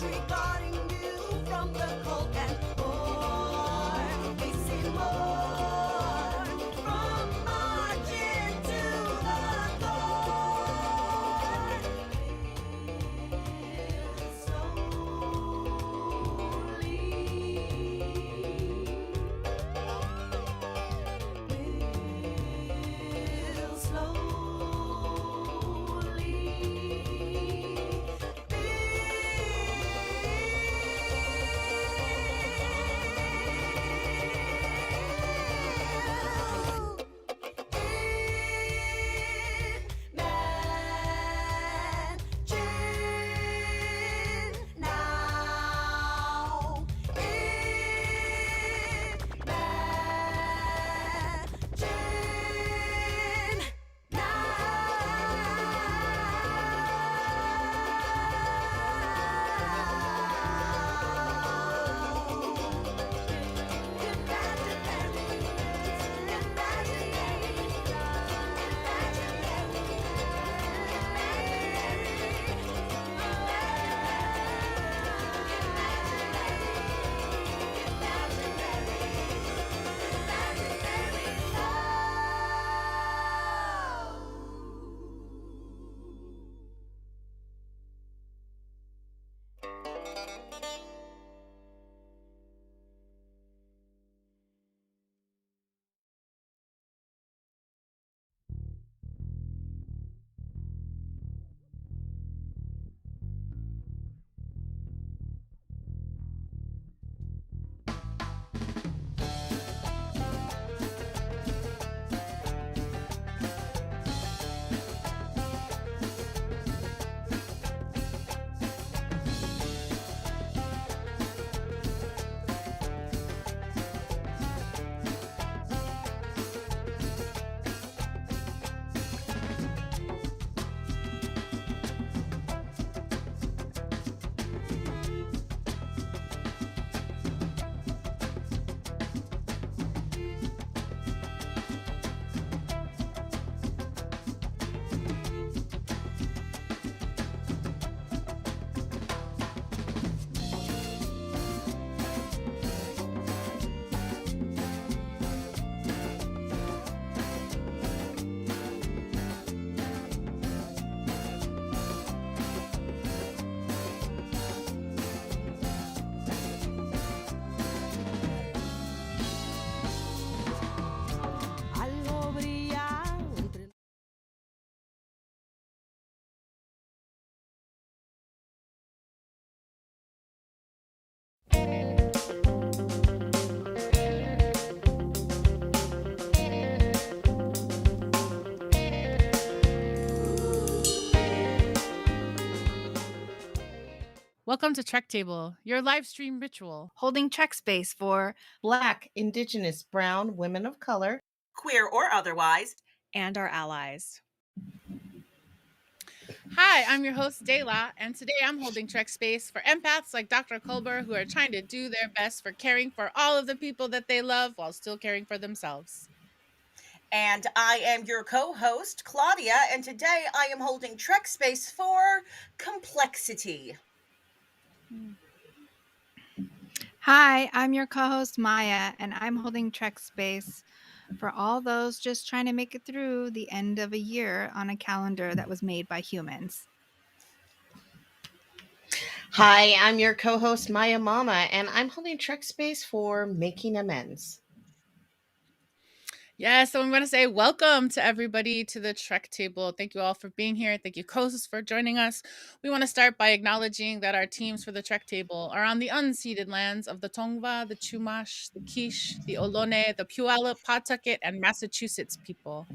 disregarding you from the cold and more. We see more from margin to the core. We'll Welcome to Trekdom, your live stream ritual. Holding Trek space for Black, Indigenous, Brown, women of color, queer or otherwise, and our allies. Hi, I'm your host, Dayla, and today I'm holding Trek space for empaths like Dr. Culber who are trying to do their best for caring for all of the people that they love while still caring for themselves. And I am your co-host, Claudia, and today I am holding Trek space for complexity. Hi, I'm your co-host Maya, and I'm holding Trek space for all those just trying to make it through the end of a year on a calendar that was made by humans. Hi, I'm your co-host Maiamama, and I'm holding Trek space for making amends. Yeah, so I'm going to say welcome to everybody to the Trek table. Thank you all for being here. Thank you, co-hosts, for joining us. We want to start by acknowledging that our teams for the Trek table are on the unceded lands of the Tongva, the Chumash, the Quiche, the Ohlone, the Puyallup, Pawtucket, and Massachusetts people.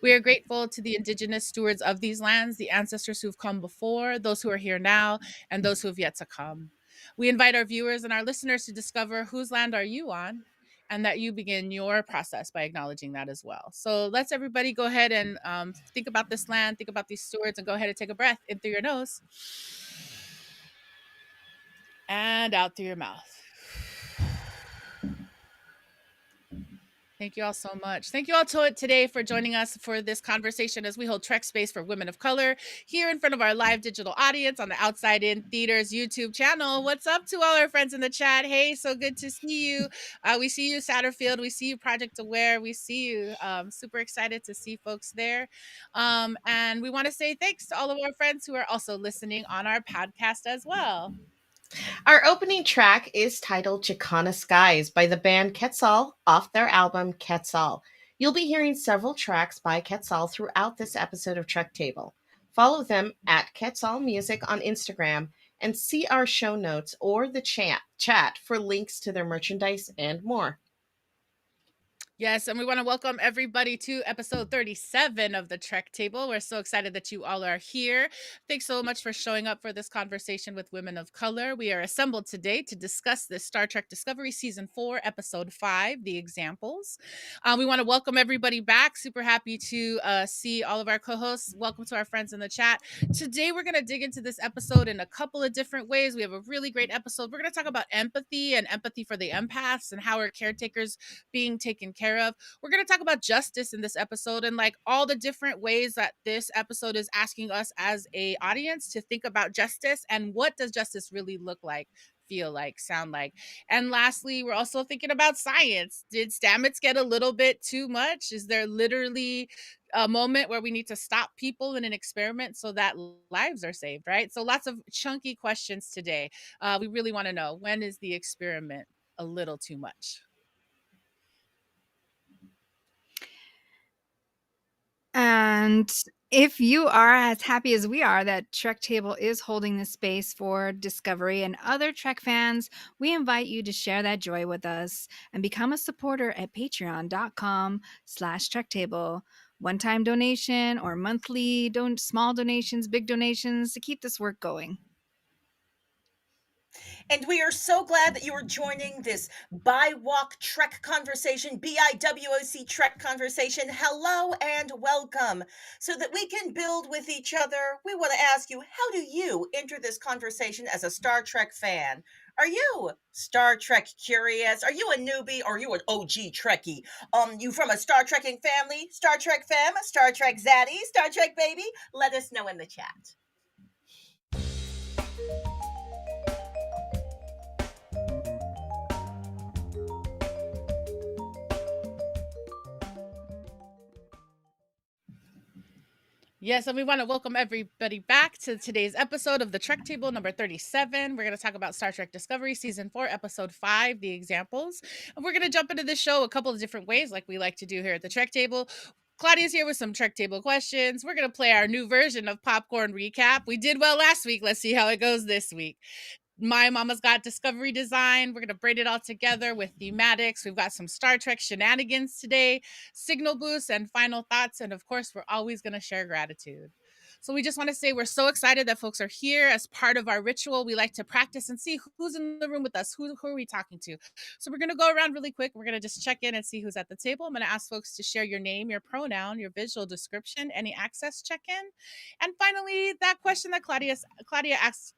We are grateful to the Indigenous stewards of these lands, the ancestors who've come before, those who are here now, and those who have yet to come. We invite our viewers and our listeners to discover whose land are you on, and that you begin your process by acknowledging that as well. So let's everybody go ahead and think about this land, think about these stewards, and go ahead and take a breath in through your nose and out through your mouth. Thank you all so much. Thank you all today for joining us for this conversation as we hold Trek Space for Women of Color here in front of our live digital audience on the Outside In Theaters YouTube channel. What's up to all our friends in the chat? Hey, so good to see you. We see you, Satterfield. We see you, Project Aware. We see you. Super excited to see folks there. And we want to say thanks to all of our friends who are also listening on our podcast as well. Our opening track is titled Chicana Skies by the band Quetzal off their album Quetzal. You'll be hearing several tracks by Quetzal throughout this episode of Trek Table. Follow them at Quetzal Music on Instagram and see our show notes or the chat for links to their merchandise and more. Yes, and we want to welcome everybody to episode 37 of the Trek Table. We're so excited that you all are here. Thanks so much for showing up for this conversation with women of color. We are assembled today to discuss the Star Trek Discovery Season 4, Episode 5, The Examples. We want to welcome everybody back. Super happy to see all of our co-hosts. Welcome to our friends in the chat. Today, we're going to dig into this episode in a couple of different ways. We have a really great episode. We're going to talk about empathy and empathy for the empaths and how our caretakers being taken care of. We're going to talk about justice in this episode and like all the different ways that this episode is asking us as a audience to think about justice and what does justice really look like, feel like, sound like. And lastly, we're also thinking about science. Did Stamets get a little bit too much? Is there literally a moment where we need to stop people in an experiment so that lives are saved, right? So lots of chunky questions today. We really want to know, when is the experiment a little too much? And if you are as happy as we are that Trek Table is holding this space for Discovery and other Trek fans, we invite you to share that joy with us and become a supporter at patreon.com/TrekTable. One-time donation or monthly small donations, big donations to keep this work going. And we are so glad that you are joining this BIWOC Trek conversation, BIWOC Trek conversation. Hello and welcome. So that we can build with each other, we want to ask you, how do you enter this conversation as a Star Trek fan? Are you Star Trek curious? Are you a newbie or are you an OG Trekkie? You from a Star Trekking family, Star Trek fam, Star Trek zaddy, Star Trek baby? Let us know in the chat. Yes, and we want to welcome everybody back to today's episode of the Trek Table number 37. We're going to talk about Star Trek Discovery Season 4, Episode 5, The Examples. And we're going to jump into this show a couple of different ways, like we like to do here at the Trek Table. Claudia's here with some Trek Table questions. We're going to play our new version of Popcorn Recap. We did well last week. Let's see how it goes this week. Maiamama's got Discovery Design. We're going to braid it all together with thematics. We've got some Star Trek shenanigans today, signal boosts, and final thoughts. And of course, we're always going to share gratitude. So we just want to say we're so excited that folks are here. As part of our ritual, we like to practice and see who's in the room with us. Who are we talking to? So we're going to go around really quick. We're going to just check in and see who's at the table. I'm going to ask folks to share your name, your pronoun, your visual description, any access check-in. And finally, that question that Claudia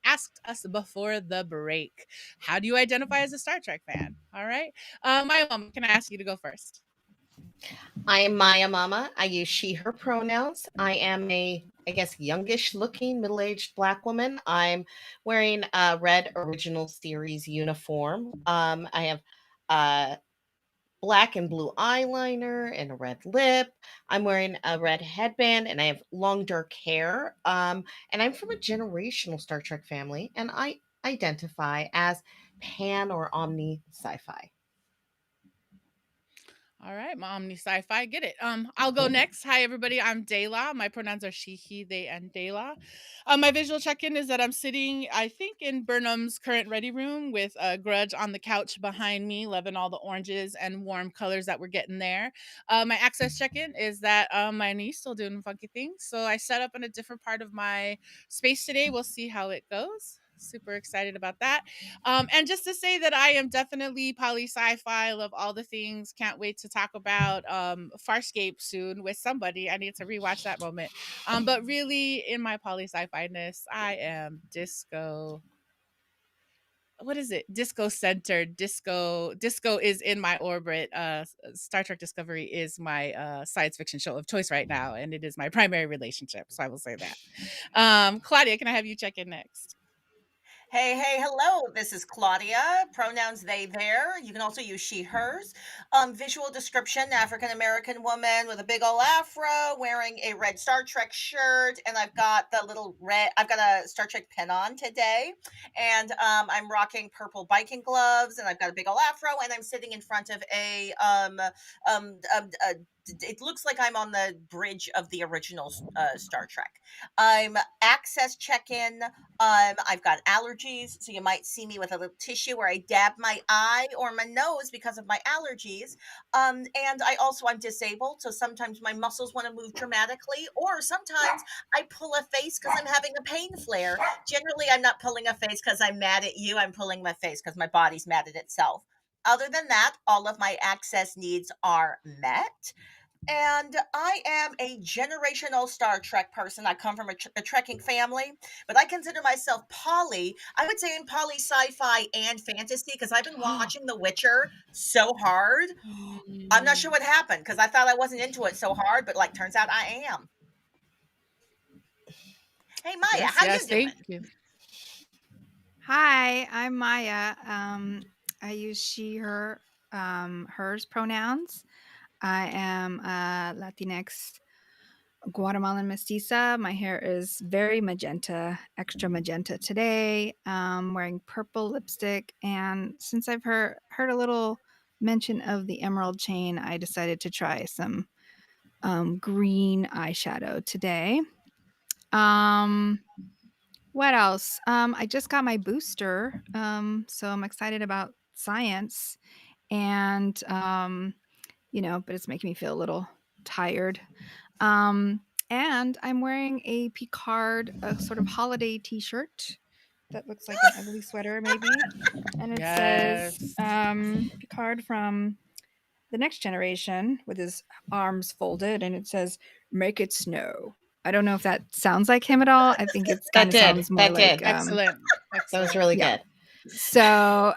asked us before the break. How do you identify as a Star Trek fan? All right. Maiamama, can I ask you to go first? I am Maiamama. I use she, her pronouns. I am a, I guess, youngish looking middle-aged Black woman. I'm wearing a red original series uniform. I have black and blue eyeliner and a red lip. I'm wearing a red headband and I have long dark hair. And I'm from a generational Star Trek family and I identify as pan or omni sci-fi. All right, Omni Sci-Fi, get it. I'll go next. Hi, everybody. I'm Dela. My pronouns are she, he, they, and Dela. My visual check-in is that I'm sitting, I think, in Burnham's current ready room with a Grudge on the couch behind me, loving all the oranges and warm colors that we're getting there. My access check-in is that my niece still doing funky things, so I set up in a different part of my space today. We'll see how it goes. Super excited about that. And just to say that I am definitely poly sci-fi, love all the things. Can't wait to talk about Farscape soon with somebody. I need to rewatch that moment. But really, in my poly sci-fi-ness, I am disco. what is it? Disco centered. Disco is in my orbit. Star Trek Discovery is my science fiction show of choice right now, and it is my primary relationship. So I will say that. Claudia, can I have you check in next? Hey, hello. This is Claudia. Pronouns they, there. You can also use she, hers. Visual description: African American woman with a big old afro, wearing a red Star Trek shirt, and I've got the little red. I've got a Star Trek pin on today, and I'm rocking purple biking gloves, and I've got a big old afro, and I'm sitting in front of a it looks like I'm on the bridge of the original Star Trek. I'm access check-in. I've got allergies, so you might see me with a little tissue where I dab my eye or my nose because of my allergies. And I'm disabled, so sometimes my muscles want to move dramatically, or sometimes I pull a face because I'm having a pain flare. Generally, I'm not pulling a face because I'm mad at you. I'm pulling my face because my body's mad at itself. Other than that, all of my access needs are met. And I am a generational Star Trek person. I come from a trekking family, but I consider myself poly. I would say in poly sci-fi and fantasy because I've been watching The Witcher so hard. I'm not sure what happened because I thought I wasn't into it so hard, but like turns out I am. Hey Maya, Yes, how you yes, doing? thank you. Hi, I'm Maya. I use she, her, hers pronouns. I am a Latinx Guatemalan mestiza. My hair is very magenta, extra magenta today. Wearing purple lipstick, and since I've heard a little mention of the emerald chain, I decided to try some green eyeshadow today. What else? I just got my booster, so I'm excited about science, and but it's making me feel a little tired. And I'm wearing a Picard, a sort of holiday T-shirt that looks like an ugly sweater, maybe, and it says Yes. Picard from the Next Generation with his arms folded, and it says "Make it snow." I don't know if that sounds like him at all. I think it's kind of sounds more That like did. Excellent. That was Excellent. really yeah. good. So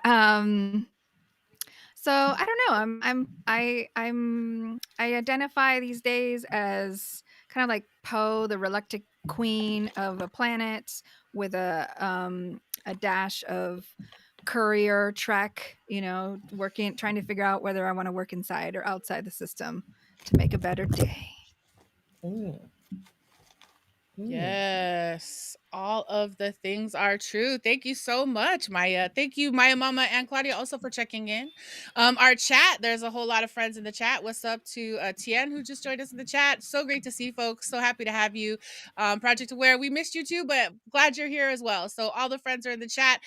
so I don't know. I identify these days as kind of like Poe, the reluctant queen of a planet, with a dash of courier trek. Trying to figure out whether I want to work inside or outside the system to make a better day. Mm. Yes, all of the things are true. Thank you so much, Maya. Thank you, Maiamama and Claudia, also for checking in. Our chat, there's a whole lot of friends in the chat. What's up to Tien, who just joined us in the chat? So great to see folks. So happy to have you. Project Aware, we missed you too, but glad you're here as well. So all the friends are in the chat.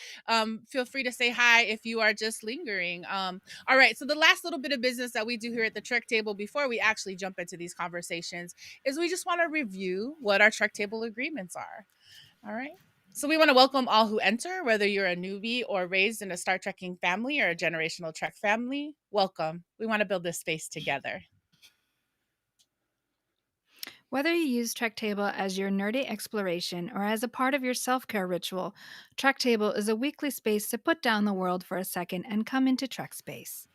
Feel free to say hi if you are just lingering. All right, so the last little bit of business that we do here at the Trek Table before we actually jump into these conversations is we just want to review what our Trek Table agreements are. All right. So we want to welcome all who enter, whether you're a newbie or raised in a Star Trekking family or a generational Trek family. Welcome. We want to build this space together. Whether you use Trek Table as your nerdy exploration or as a part of your self-care ritual, Trek Table is a weekly space to put down the world for a second and come into Trek space.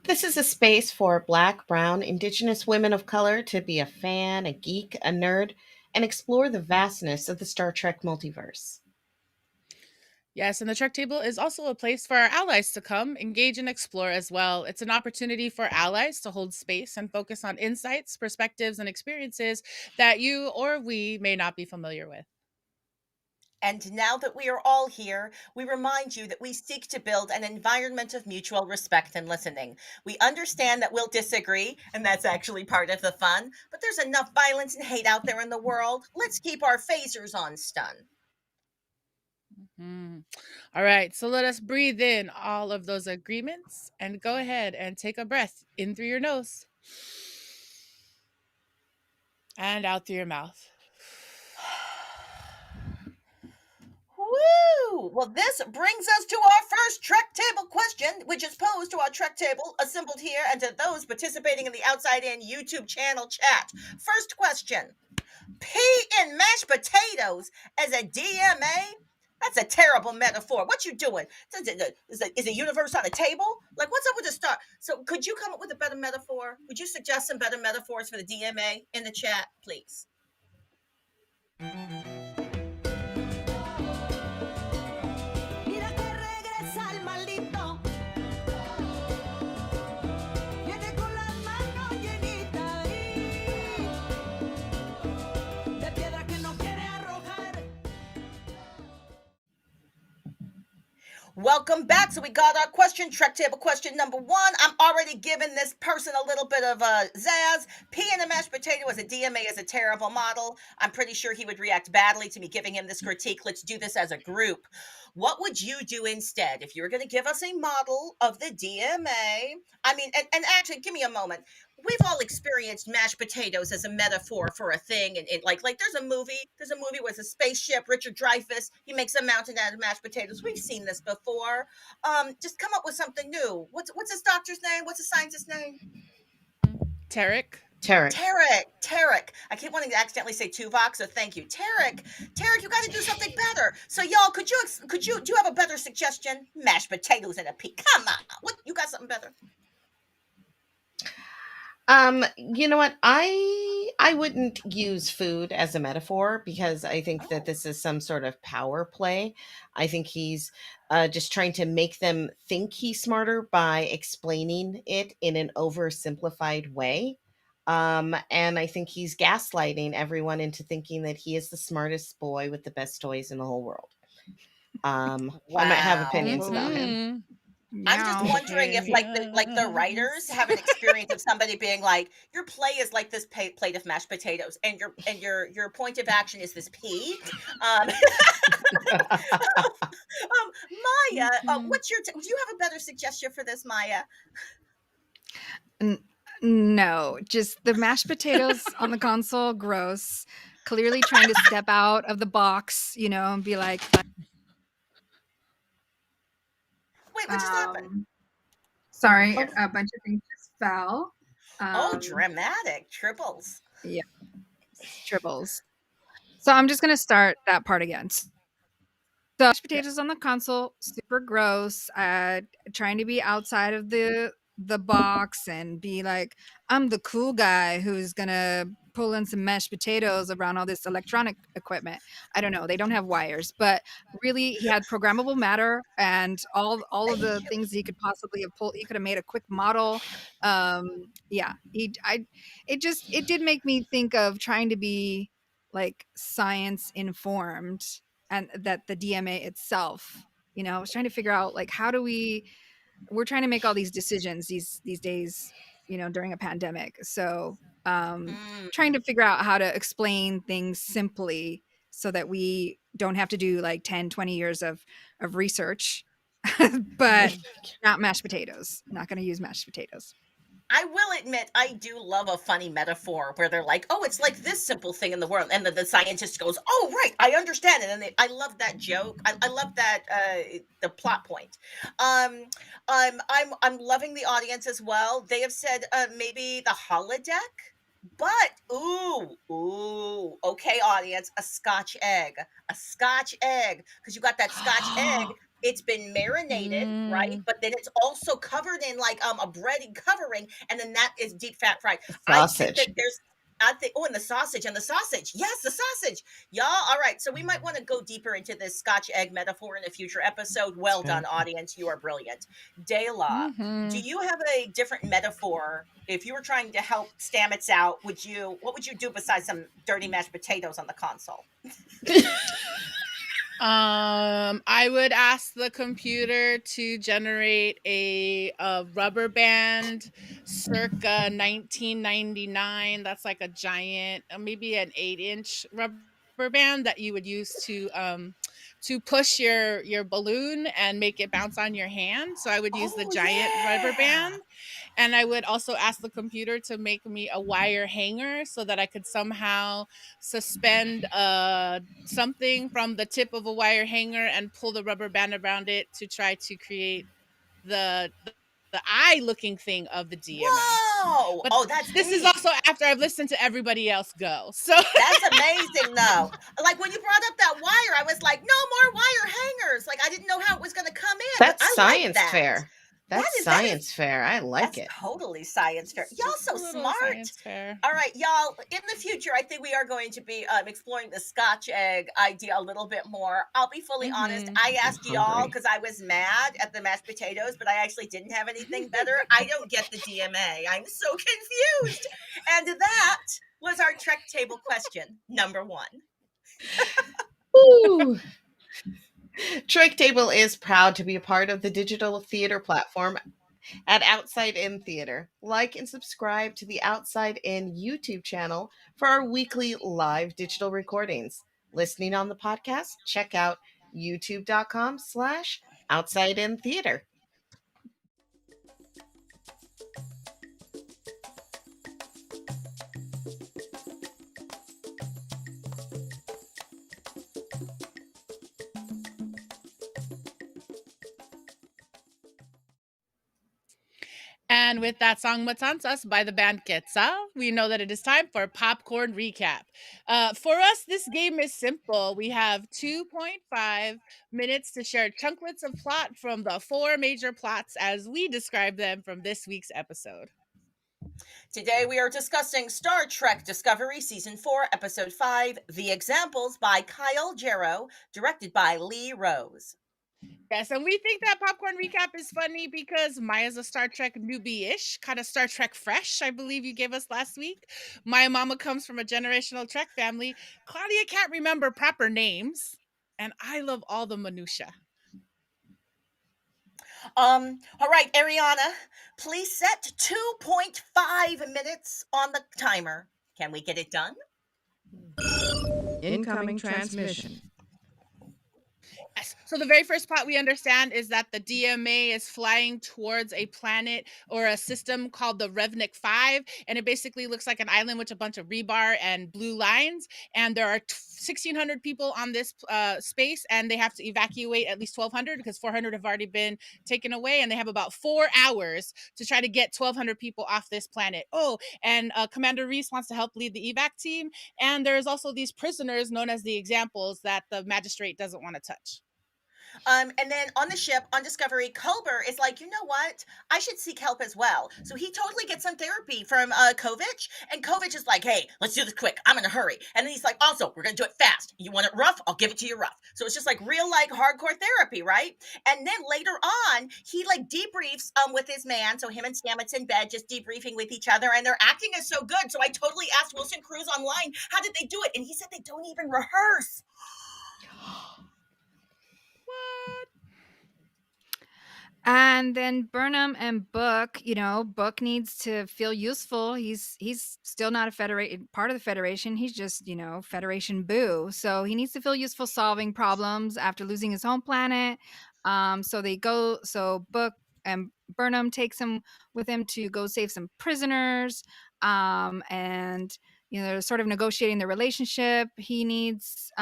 This is a space for Black, Brown, Indigenous women of color to be a fan, a geek, a nerd, and explore the vastness of the Star Trek multiverse. Yes, and the Trek Table is also a place for our allies to come, engage, and explore as well. It's an opportunity for allies to hold space and focus on insights, perspectives, and experiences that you or we may not be familiar with. And now that we are all here, we remind you that we seek to build an environment of mutual respect and listening. We understand that we'll disagree, and that's actually part of the fun, but there's enough violence and hate out there in the world. Let's keep our phasers on stun. All right, so let us breathe in all of those agreements and go ahead and take a breath in through your nose and out through your mouth. Woo! Well, this brings us to our first Trek Table question, which is posed to our Trek Table assembled here and to those participating in the Outside In YouTube channel chat. First question: pea and mashed potatoes as a DMA? That's a terrible metaphor. What you doing? Is the universe on a table? Like, what's up with the star? So, could you come up with a better metaphor? Would you suggest some better metaphors for the DMA in the chat, please? Mira que regresa el maldito. Viene con las manos llenitas de piedra que no quiere arrojar. Welcome back. So we got our question, Trek Table question number 1. I'm already giving this person a little bit of zazz. Pea in a mashed potato as a DMA is a terrible model. I'm pretty sure he would react badly to me giving him this critique. Let's do this as a group. What would you do instead if you were going to give us a model of the DMA? I mean, and actually, give me a moment. We've all experienced mashed potatoes as a metaphor for a thing, and like there's a movie with a spaceship, Richard Dreyfuss, he makes a mountain out of mashed potatoes. We've seen this before. Just come up with something new. What's this doctor's name? What's the scientist's name? Tarek. Tarek. I keep wanting to accidentally say Tuvok, so thank you. Tarek, you got to do something better. So y'all, do you have a better suggestion? Mashed potatoes and a pea. Come on. What, you got something better? You know what? I wouldn't use food as a metaphor because I think that this is some sort of power play. I think he's just trying to make them think he's smarter by explaining it in an oversimplified way. And I think he's gaslighting everyone into thinking that he is the smartest boy with the best toys in the whole world. I might have opinions about him. Mhm. I'm just wondering if the writers have an experience of somebody being like, your play is like this plate of mashed potatoes, and your point of action is this pea. Maia, what's your? Do you have a better suggestion for this, Maia? No, just the mashed potatoes on the console, gross. Clearly trying to step out of the box, and be like, Wait, what just happened? Sorry, a bunch of things just fell. Dramatic triples. Yeah, triples. So I'm just gonna start that part again. So mashed potatoes on the console, super gross. Trying to be outside of the box and be like, I'm the cool guy who's gonna pull in some mashed potatoes around all this electronic equipment. I don't know, they don't have wires, but really he had programmable matter and all of the things he could possibly have pulled. He could have made a quick model. Yeah, it did make me think of trying to be like science informed, and that the DMA itself, I was trying to figure out like how do we're trying to make all these decisions these days, during a pandemic. So trying to figure out how to explain things simply so that we don't have to do like 10-20 years of research. But not mashed potatoes. Not going to use mashed potatoes. I will admit, I do love a funny metaphor where they're like, "Oh, it's like this simple thing in the world," and the scientist goes, "Oh, right, I understand it." And I love that joke. I love that the plot point. I'm loving the audience as well. They have said maybe the holodeck, but okay, audience, a Scotch egg, because you got that Scotch egg. It's been marinated, right? But then it's also covered in like a bready covering, and then that is deep fat fried. I think that and the sausage, yes, the sausage, y'all. All right, so we might want to go deeper into this Scotch egg metaphor in a future episode. Well done, audience, you are brilliant. Dela, do you have a different metaphor? If you were trying to help Stamets out, what would you do besides some dirty mashed potatoes on the console? I would ask the computer to generate a rubber band circa 1999. That's like a giant, maybe an 8-inch rubber band that you would use to push your balloon and make it bounce on your hand. So I would use the giant rubber band. And I would also ask the computer to make me a wire hanger so that I could somehow suspend something from the tip of a wire hanger and pull the rubber band around it to try to create the the eye looking thing of the DMA. Whoa! But Oh, that's this is deep. also after I've listened to everybody else go. So That's amazing, though. Like when you brought up that wire, I was like, no more wire hangers. Like I didn't know how it was going to come in. That's but I like science that. fair. That's that is science fair. I like that's it. totally science fair. Y'all just so a little smart. science fair. All right, y'all. In the future, I think we are going to be exploring the Scotch egg idea a little bit more. I'll be fully honest. I asked y'all hungry. because I was mad at the mashed potatoes, but I actually didn't have anything better. I don't get the DMA. I'm so confused. And that was our Trek table question number 1. Woo. Trekdom is proud to be a part of the digital theater platform at Outside In Theater. Like and subscribe to the Outside In YouTube channel for our weekly live digital recordings. Listening on the podcast, check out youtube.com/Outside In Theater. And with that song Matanzas by the band Quetzal, we know that it is time for popcorn recap. For us, this game is simple. We have 2.5 minutes to share chunklets of plot from the 4 major plots as we describe them from this week's episode. Today we are discussing Star Trek Discovery Season 4, Episode 5, The Examples by Kyle Jarrow, directed by Lee Rose. Yes, and we think that popcorn recap is funny because Maya's a Star Trek newbie-ish, kind of Star Trek fresh, I believe you gave us last week. Maiamama comes from a generational Trek family. Claudia can't remember proper names, and I love all the minutia. All right, Ariana, please set 2.5 minutes on the timer. Can we get it done? Incoming transmission. Yes. So the very first plot we understand is that the DMA is flying towards a planet or a system called the Revnik 5, and it basically looks like an island with a bunch of rebar and blue lines, and there are 1,600 people on this space, and they have to evacuate at least 1,200 because 400 have already been taken away, and they have about 4 hours to try to get 1,200 people off this planet. Oh, and Commander Reese wants to help lead the evac team, and there's also these prisoners known as the Examples that the magistrate doesn't want to touch. And then on the ship, on Discovery, Culber is like, you know what? I should seek help as well. So he totally gets some therapy from Kovich, and Kovich is like, hey, let's do this quick. I'm in a hurry. And then he's like, also, we're going to do it fast. You want it rough? I'll give it to you rough. So it's just like real, like, hardcore therapy, right? And then later on, he like debriefs with his man. So him and Stamets in bed just debriefing with each other, and their acting is so good. So I totally asked Wilson Cruz online, how did they do it? And he said they don't even rehearse. What? And then Burnham and Book, Book needs to feel useful. He's still not a part of the Federation. He's just, Federation boo. So he needs to feel useful solving problems after losing his home planet. So Book and Burnham takes him with him to go save some prisoners. And they're sort of negotiating the relationship. He needs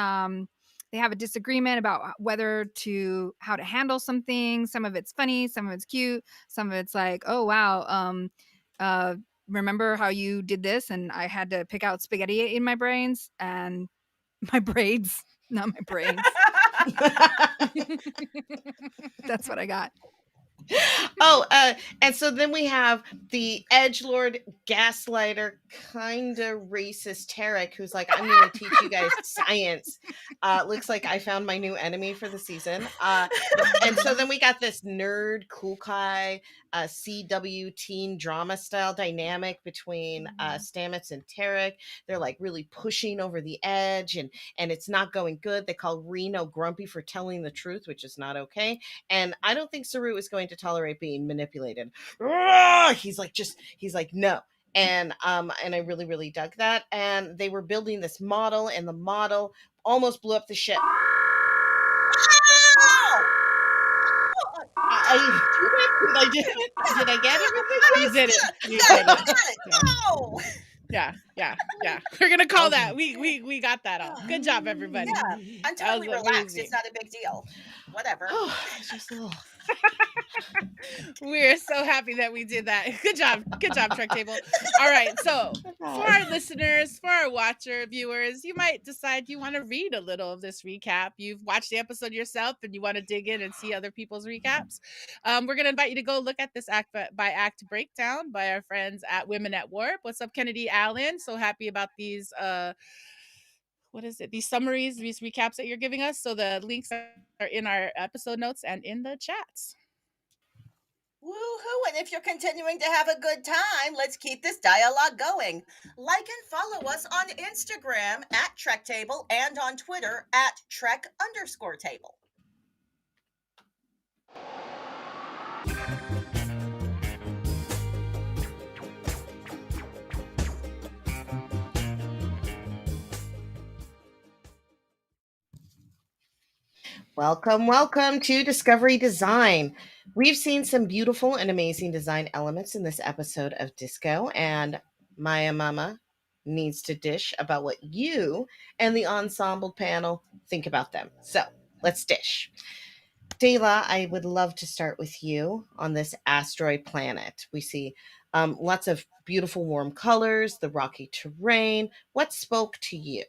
they have a disagreement about how to handle some things. Some of it's funny, some of it's cute, some of it's like, oh wow, remember how you did this and I had to pick out spaghetti in my brains and my braids, not my brains. That's what I got. And so then we have the edgelord gaslighter kind of racist Tarek, who's like, I'm going to teach you guys science. Looks like I found my new enemy for the season. And so then we got this nerd Kukai CW teen drama style dynamic between Stamets and Tarek. They're like really pushing over the edge, and it's not going good. They call Reno grumpy for telling the truth, which is not okay. And I don't think Saru is going to tolerate being manipulated. He's like, no. And I really, really dug that. And they were building this model, and the model almost blew up the ship. Did I get everything? You did it. You Yeah, did it. you got it. No. Yeah. We're gonna call that. We got that all. Good job, everybody. Yeah, I'm totally was relaxed. amazing. It's not a big deal. Whatever. It's just a little. We're so happy that we did that. Good job. Good job, Trek Table. All right. So, for our listeners, for our watcher viewers, you might decide you want to read a little of this recap. You've watched the episode yourself and you want to dig in and see other people's recaps. We're going to invite you to go look at this act by act breakdown by our friends at Women at Warp. What's up, Kennedy Allen? So happy about these what is it? These summaries, these recaps that you're giving us. So the links are in our episode notes and in the chats. Woohoo! And if you're continuing to have a good time, let's keep this dialogue going. Like and follow us on Instagram at Trek Table and on Twitter at Trek_Table. Welcome to Discovery Design. We've seen some beautiful and amazing design elements in this episode of Disco, and Maiamama needs to dish about what you and the ensemble panel think about them. So let's dish. Dela, I would love to start with you on this asteroid planet. We see lots of beautiful warm colors, the rocky terrain. What spoke to you?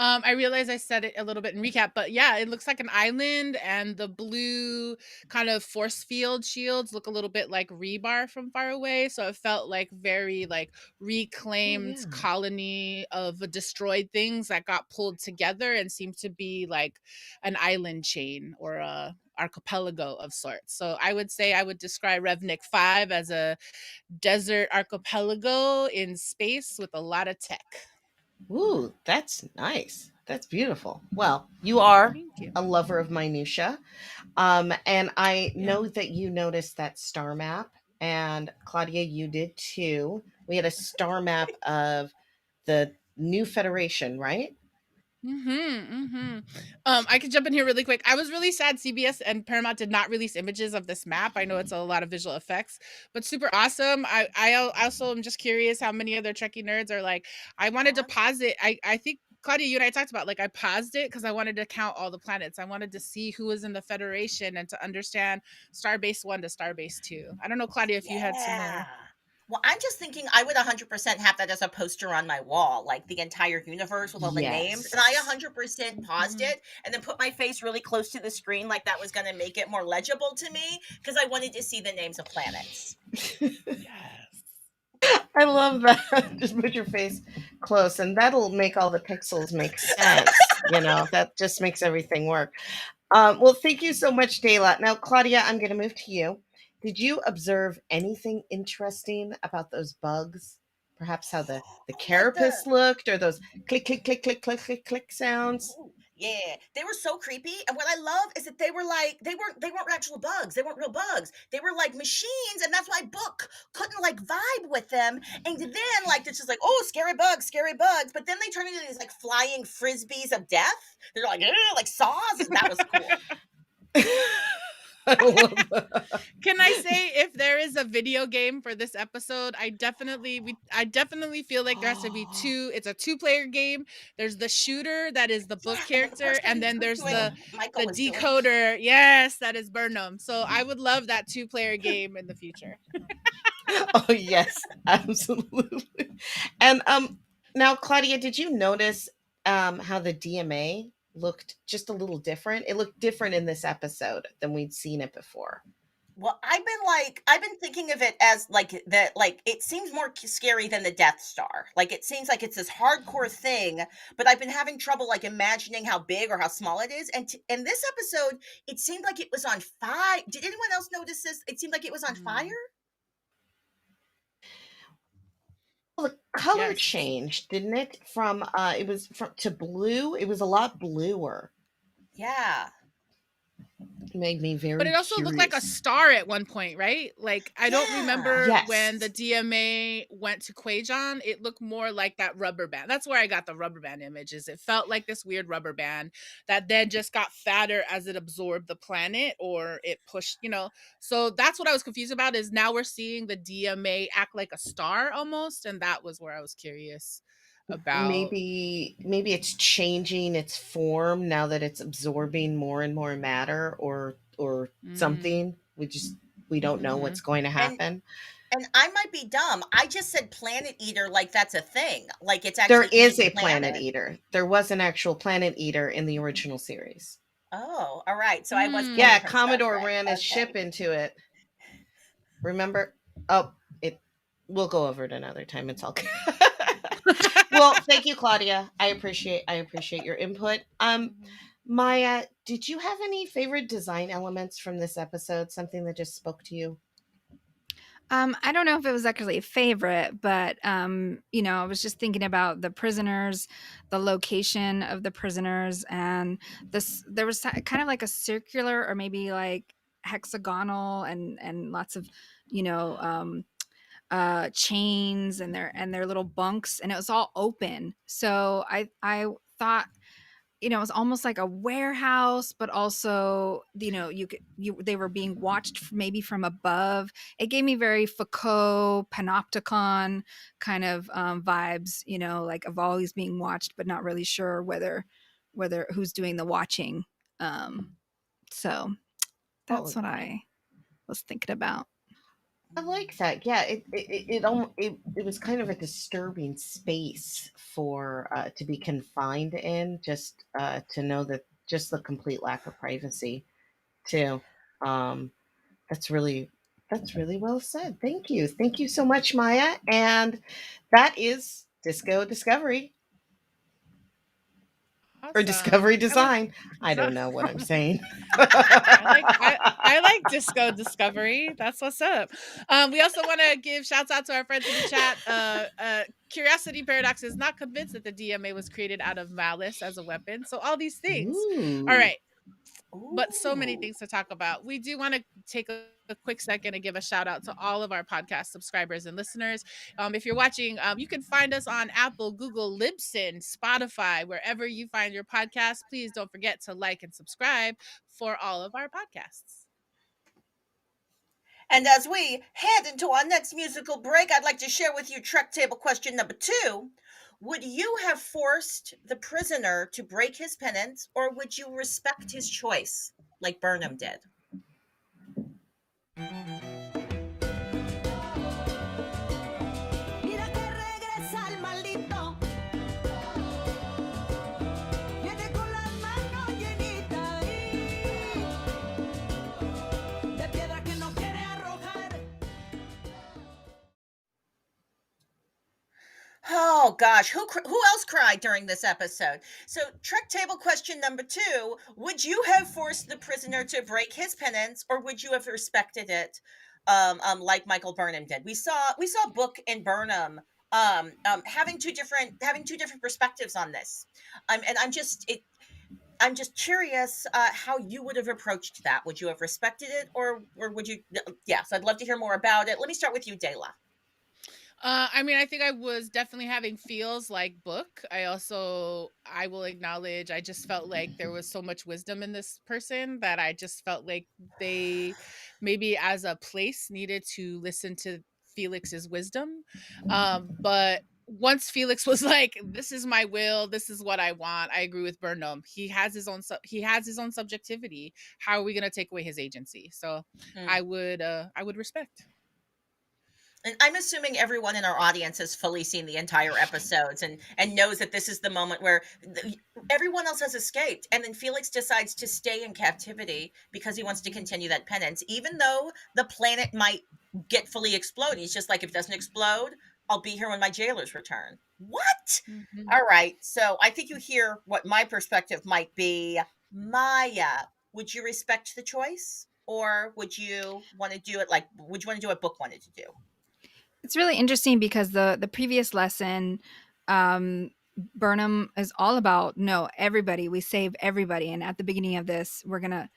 I realize I said it a little bit in recap, but yeah, it looks like an island, and the blue kind of force field shields look a little bit like rebar from far away. So it felt like very like reclaimed yeah. colony of destroyed things that got pulled together and seemed to be like an island chain or a archipelago of sorts. So I would say I would describe Revnik 5 as a desert archipelago in space with a lot of tech. Ooh, that's nice. That's beautiful. Well, you are Thank you. a lover of minutia. And I Yeah. know that you noticed that star map, and Claudia, you did too. We had a star map of the new Federation, right? I could jump in here really quick. I was really sad CBS and Paramount did not release images of this map. I know it's a lot of visual effects, but super awesome. I also am just curious how many other Trekkie nerds are like, I wanted to pause it. I think Claudia, you and I talked about like I paused it because I wanted to count all the planets. I wanted to see who was in the Federation and to understand Starbase 1 to Starbase 2. I don't know, Claudia, if you had similar. Well, I'm just thinking I would 100% have that as a poster on my wall, like the entire universe with all the names. And I 100% paused it and then put my face really close to the screen, like that was going to make it more legible to me because I wanted to see the names of planets. Yes. I love that. Just put your face close, and that'll make all the pixels make sense. That just makes everything work. Well, thank you so much, Dela. Now, Claudia, I'm going to move to you. Did you observe anything interesting about those bugs? Perhaps how the carapace looked, or those click, click, click, click, click, click, click sounds? Ooh, yeah, they were so creepy. And what I love is that they were like they weren't actual bugs. They weren't real bugs. They were like machines, and that's why Book couldn't like vibe with them. And then like it's just like, oh, scary bugs. But then they turn into these like flying frisbees of death. They're like, "Ugh," like saws, and that was cool. I love that. Can I say if there is a video game for this episode, I definitely feel like there has to be two. It's a 2-player game. There's the shooter that is the Book And then the character, person and then who's there's doing the Michael was doing. decoder. Yes, that is Burnham. So I would love that 2-player game in the future. Oh yes, absolutely. And now Claudia, did you notice how the DMA looked just a little different? It looked different in this episode than we'd seen it before. Well, I've been thinking of it as like that, like it seems more scary than the Death Star. Like it seems like it's this hardcore thing, but I've been having trouble like imagining how big or how small it is. And in this episode, it seemed like it was on fire. Did anyone else notice this? It seemed like it was on fire. Well, the color Yes. changed, didn't it? From it was from to blue. It was a lot bluer. Yeah. It made me very But it also looked like a curious. star at one point, right? Like I don't Yeah. remember Yes. when the DMA went to Quajon. It looked more like that rubber band. That's where I got the rubber band images. It felt like this weird rubber band that then just got fatter as it absorbed the planet or it pushed, So that's what I was confused about is now we're seeing the DMA act like a star almost. And that was where I was curious about. Maybe it's changing its form now that it's absorbing more and more matter, or Mm, something. We don't know mhm. what's going to And happen. I might be dumb. I just said planet eater like that's a thing. Like it's There actually is eating a planet planet. eater. There was an actual planet eater in the original series. Oh, all right. So I was Mm. pulling Yeah, from Star Commodore Trek. ran his ship Okay. into it. Remember? Oh, it. We'll go over it another time. It's all good. Well, thank you, Claudia. I appreciate your input. Mhm. Maya, did you have any favorite design elements from this episode? Something that just spoke to you? I don't know if it was actually a favorite, but I was just thinking about the prisoners, the location of the prisoners, and this. There was kind of like a circular or maybe like hexagonal, and lots of, you know, chains and their little bunks, and it was all open. So I thought, it was almost like a warehouse, but also, they were being watched maybe from above. It gave me very Foucault panopticon kind of vibes, like of always being watched, but not really sure whether who's doing the watching. So Oh, that's what I was thinking about. I like that. Yeah, it was kind of a disturbing space for to be confined in, just to know that just the complete lack of privacy too. Um, that's really well said. Thank you so much, Maya. And that is Disco Discovery or Awesome. Discovery Design. I don't know what I'm saying. I like Disco Discovery. That's what's up. We also want to give shouts out to our friends in the chat. Curiosity Paradox is not convinced that the DMA was created out of malice as a weapon. So all these things. All Ooh. right, but so many Ooh. things to talk about. We do want to take a quick second and give a shout out to all of our podcast subscribers and listeners. If you're watching, you can find us on Apple, Google, Libsyn, Spotify, wherever you find your podcast. Please don't forget to like and subscribe for all of our podcasts. And as we head into our next musical break, I'd like to share with you Trek Table question number 2. Would you have forced the prisoner to break his penance, or would you respect his choice, like Burnham did? Mira que regresa el maldito. Viene con las manos llenitas de piedra que no quiere arrojar. Oh gosh, who else cried during this episode? So, Trek Table question number 2: would you have forced the prisoner to break his penance, or would you have respected it, like Michael Burnham did? We saw Book and Burnham having two different perspectives on this. And I'm just curious how you would have approached that. Would you have respected it, or would you? Yeah, so I'd love to hear more about it. Let me start with you, Dela. I mean, I think I was definitely having feels like Book. I will acknowledge, I just felt like there was so much wisdom in this person that I just felt like they maybe as a place needed to listen to Felix's wisdom. But once Felix was like, "This is my will. This is what I want," I agree with Burnham. He has his own subjectivity. How are we going to take away his agency? So Hmm. I would respect. And I'm assuming everyone in our audience has fully seen the entire episodes and knows that this is the moment where everyone else has escaped, and then Felix decides to stay in captivity because he wants to continue that penance, even though the planet might get fully explode. He's just like, if it doesn't explode, I'll be here when my jailers return. What? Mhm. All right. So I think you hear what my perspective might be. Maya, would you respect the choice, or would you want to do it like? Would you want to do what Book wanted to do? It's really interesting because the previous lesson, um, Burnham is all about, no, everybody, we save everybody, and at the beginning of this, we're gonna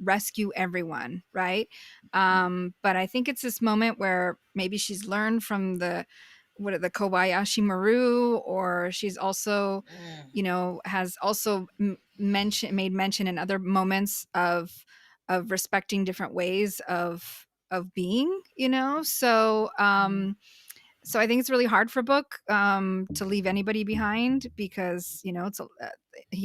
rescue everyone, right? But I think it's this moment where maybe she's learned from the Kobayashi Maru, or she's also, Mm. has also made mention in other moments of respecting different ways of being, so so I think it's really hard for Book to leave anybody behind because it's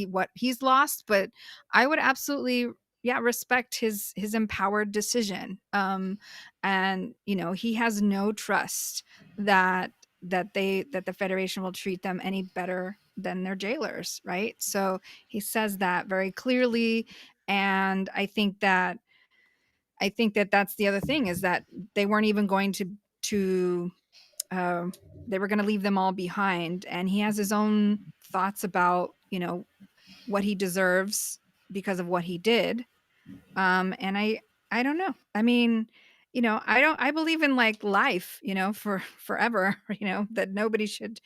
what he's lost. But I would absolutely respect his empowered decision. And he has no trust that the Federation will treat them any better than their jailers, right? So he says that very clearly, and I think that that's the other thing, is that they weren't even going to they were going to leave them all behind, and he has his own thoughts about what he deserves because of what he did. And I don't know. I mean, I believe in like life, for forever, that nobody should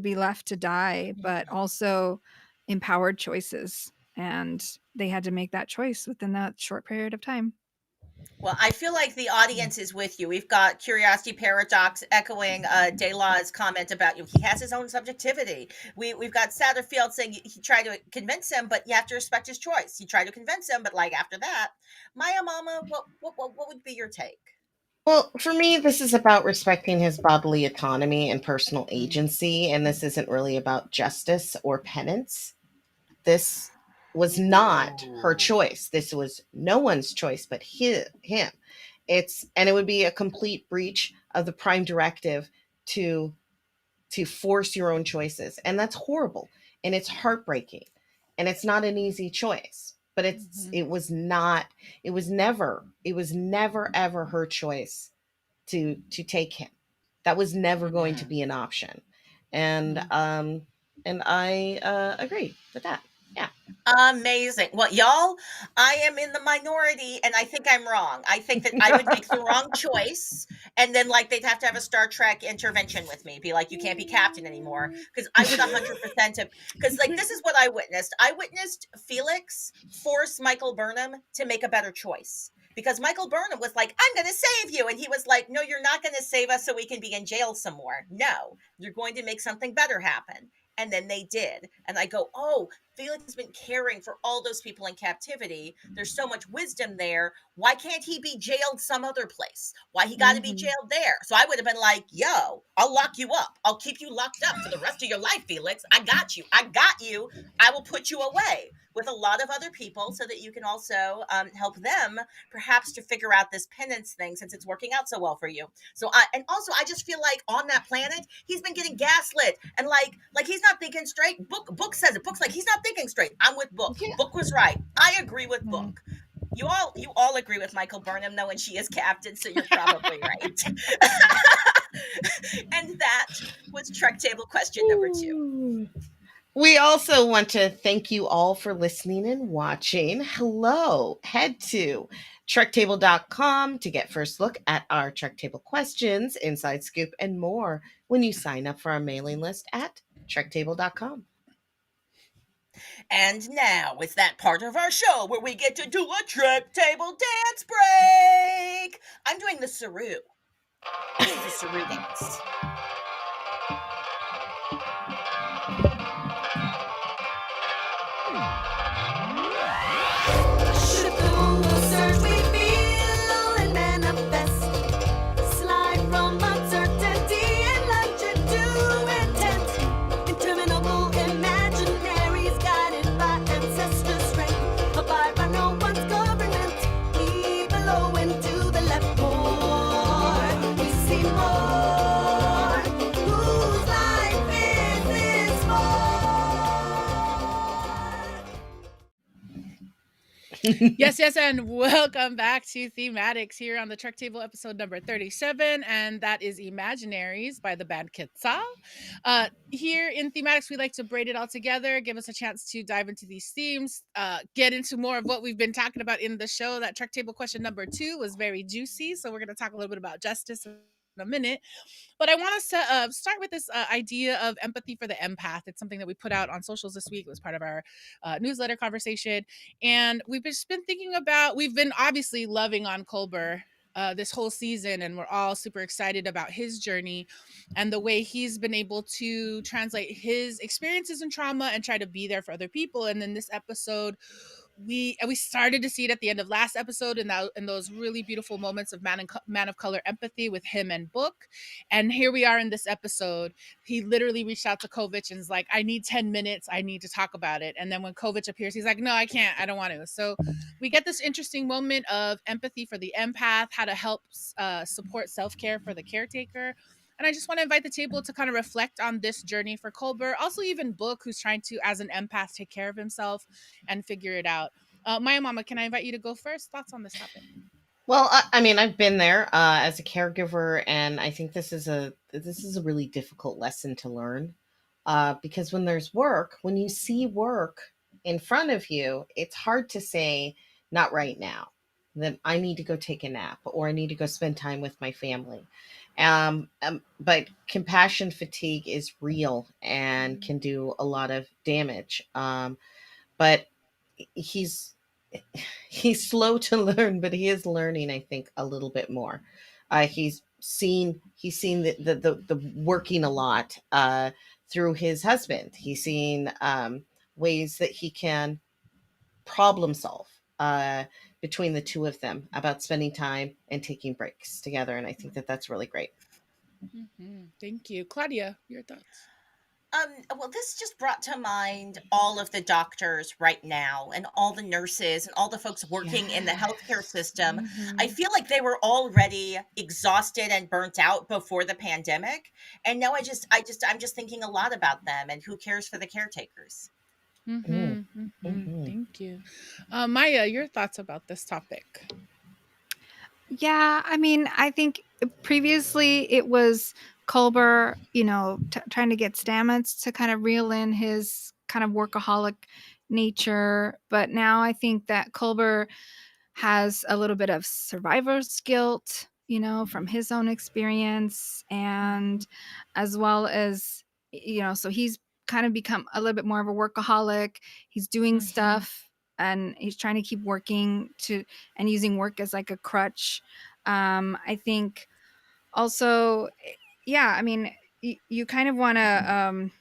be left to die, but also empowered choices, and they had to make that choice within that short period of time. Well, I feel like the audience is with you. We've got Curiosity Paradox echoing Delaw's comment about he has his own subjectivity. We've got Satterfield saying he tried to convince him, but you have to respect his choice. He tried to convince him, but like after that, Maiamama, what would be your take? Well, for me, this is about respecting his bodily autonomy and personal agency, and this isn't really about justice or penance. This was not her choice. This was no one's choice but him. And it would be a complete breach of the prime directive to force your own choices, and that's horrible, and it's heartbreaking, and it's not an easy choice. But it was never ever her choice to take him. That was never going to be an option. And I agree with that. Yeah. Amazing. Well, y'all, I am in the minority and I think I'm wrong. I think that I would make the wrong choice. And then, like, they'd have to have a Star Trek intervention with me, be like, you can't be captain anymore. Because I would 100% have, because, like, this is what I witnessed. I witnessed Felix force Michael Burnham to make a better choice. Because Michael Burnham was like, I'm going to save you. And he was like, no, you're not going to save us so we can be in jail some more. No, you're going to make something better happen. And then they did. And I go, oh, Felix has been caring for all those people in captivity. There's so much wisdom there. Why can't he be jailed some other place? Why he got to be jailed there? So I would have been like, yo, I'll lock you up. I'll keep you locked up for the rest of your life, Felix. I got you. I will put you away with a lot of other people so that you can also help them perhaps to figure out this penance thing, since it's working out so well for you. So and also I just feel like on that planet he's been getting gaslit, and like he's not thinking straight. Book says it. Book's like, he's not thinking straight. I'm with Book. Yeah. Book was right. I agree with Book. You all agree with Michael Burnham though, and she is captain, so you're probably right. And that was Trek Table question number 2. We also want to thank you all for listening and watching. Hello. Head to trektable.com to get first look at our Trek Table questions, inside scoop, and more when you sign up for our mailing list at trektable.com. And now it's that part of our show where we get to do a Trek Table dance break. I'm doing the Saru. This is the Saru dance. Should the moon go search, we feel and manifest. Slide from uncertainty and launch it to intent. Interminable imaginaries guided by ancestor strength. Abide by no one's government. We below into the left more. We see more. Whose life is this for? Yes, and welcome back to Thematics here on the Trek Table, episode number 37, and that is Imaginaries by the band Quetzal. Here in Thematics, we like to braid it all together, give us a chance to dive into these themes, get into more of what we've been talking about in the show. That Trek Table question number 2 was very juicy, so we're going to talk a little bit about justice in a minute. But I want us to start with this idea of empathy for the empath. It's something that we put out on socials this week. It was part of our newsletter conversation. And we've just been thinking about, we've been obviously loving on Culber this whole season, and we're all super excited about his journey and the way he's been able to translate his experiences and trauma and try to be there for other people. And then this episode, we started to see it at the end of last episode in those really beautiful moments of man of color empathy with him and Book. And here we are in this episode. He literally reached out to Kovich and is like, I need 10 minutes. I need to talk about it. And then when Kovich appears, he's like, no, I can't. I don't want to. So we get this interesting moment of empathy for the empath, how to help support self-care for the caretaker. And I just want to invite the table to kind of reflect on this journey for Colbert, also even Book, who's trying to, as an empath, take care of himself and figure it out. Maiamama, can I invite you to go first? Thoughts on this topic? Well, I mean, I've been there as a caregiver, and I think this is a really difficult lesson to learn, because when there's work, when you see work in front of you, it's hard to say, not right now, that I need to go take a nap or I need to go spend time with my family. But compassion fatigue is real and can do a lot of damage. But he's he's slow to learn, but he is learning, I think, a little bit more. He's seen the working a lot through his husband. He's seen ways that he can problem solve between the two of them about spending time and taking breaks together, and I think that that's really great. Thank you. Claudia, your thoughts? Well, this just brought to mind all of the doctors right now and all the nurses and all the folks working in the healthcare system. I feel like they were already exhausted and burnt out before the pandemic. And now I'm just thinking a lot about them and who cares for the caretakers. Thank you. Maia, your thoughts about this topic? Yeah, I mean, I think previously it was Culber, trying to get Stamets to kind of reel in his kind of workaholic nature. But now I think that Culber has a little bit of survivor's guilt, from his own experience, and as well as, so he's kind of become a little bit more of a workaholic. He's doing stuff and he's trying to keep working and using work as like a crutch. I think also, yeah, I mean, you kind of want to,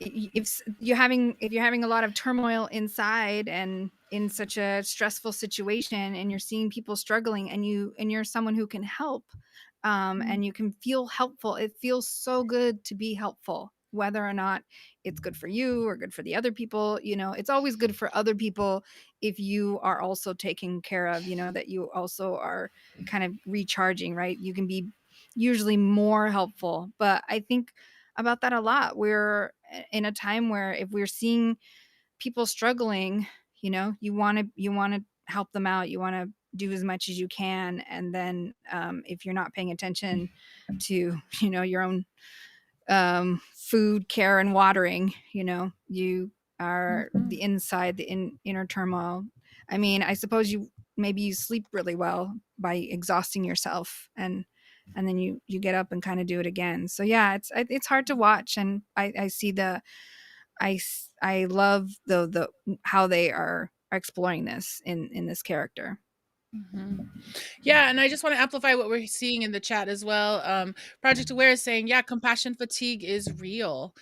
if you're having a lot of turmoil inside and in such a stressful situation, and you're seeing people struggling, and you're someone who can help, and you can feel helpful. It feels so good to be helpful, whether or not it's good for you or good for the other people. It's always good for other people if you are also taken care of, that you also are kind of recharging, right? You can be usually more helpful. But I think about that a lot. We're in a time where if we're seeing people struggling, you want to help them out. You want to do as much as you can. And then if you're not paying attention to, your own food, care, and watering, you are the inside, the inner turmoil. I mean, I suppose maybe you sleep really well by exhausting yourself, and then you get up and kind of do it again. So yeah, it's hard to watch, and I see I love the how they are exploring this in this character. Yeah, and I just want to amplify what we're seeing in the chat as well. Project Aware is saying, yeah, compassion fatigue is real,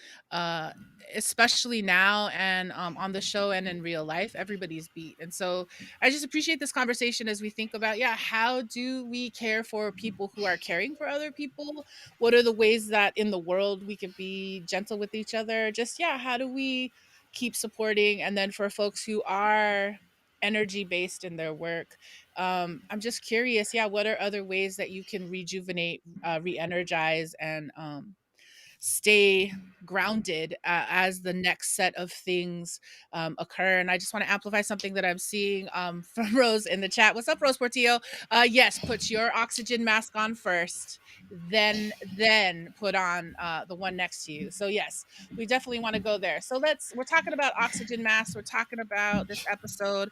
especially now and on the show and in real life. Everybody's beat. And so I just appreciate this conversation as we think about, how do we care for people who are caring for other people? What are the ways that in the world we can be gentle with each other? Just, how do we keep supporting? And then for folks who are energy based in their work, I'm just curious, what are other ways that you can rejuvenate, re-energize, and stay grounded as the next set of things occur? And I just want to amplify something that I'm seeing from Rose in the chat. What's up, Rose Portillo? Yes, put your oxygen mask on first, then put on the one next to you. So yes, we definitely want to go there. So we're talking about oxygen masks. We're talking about this episode.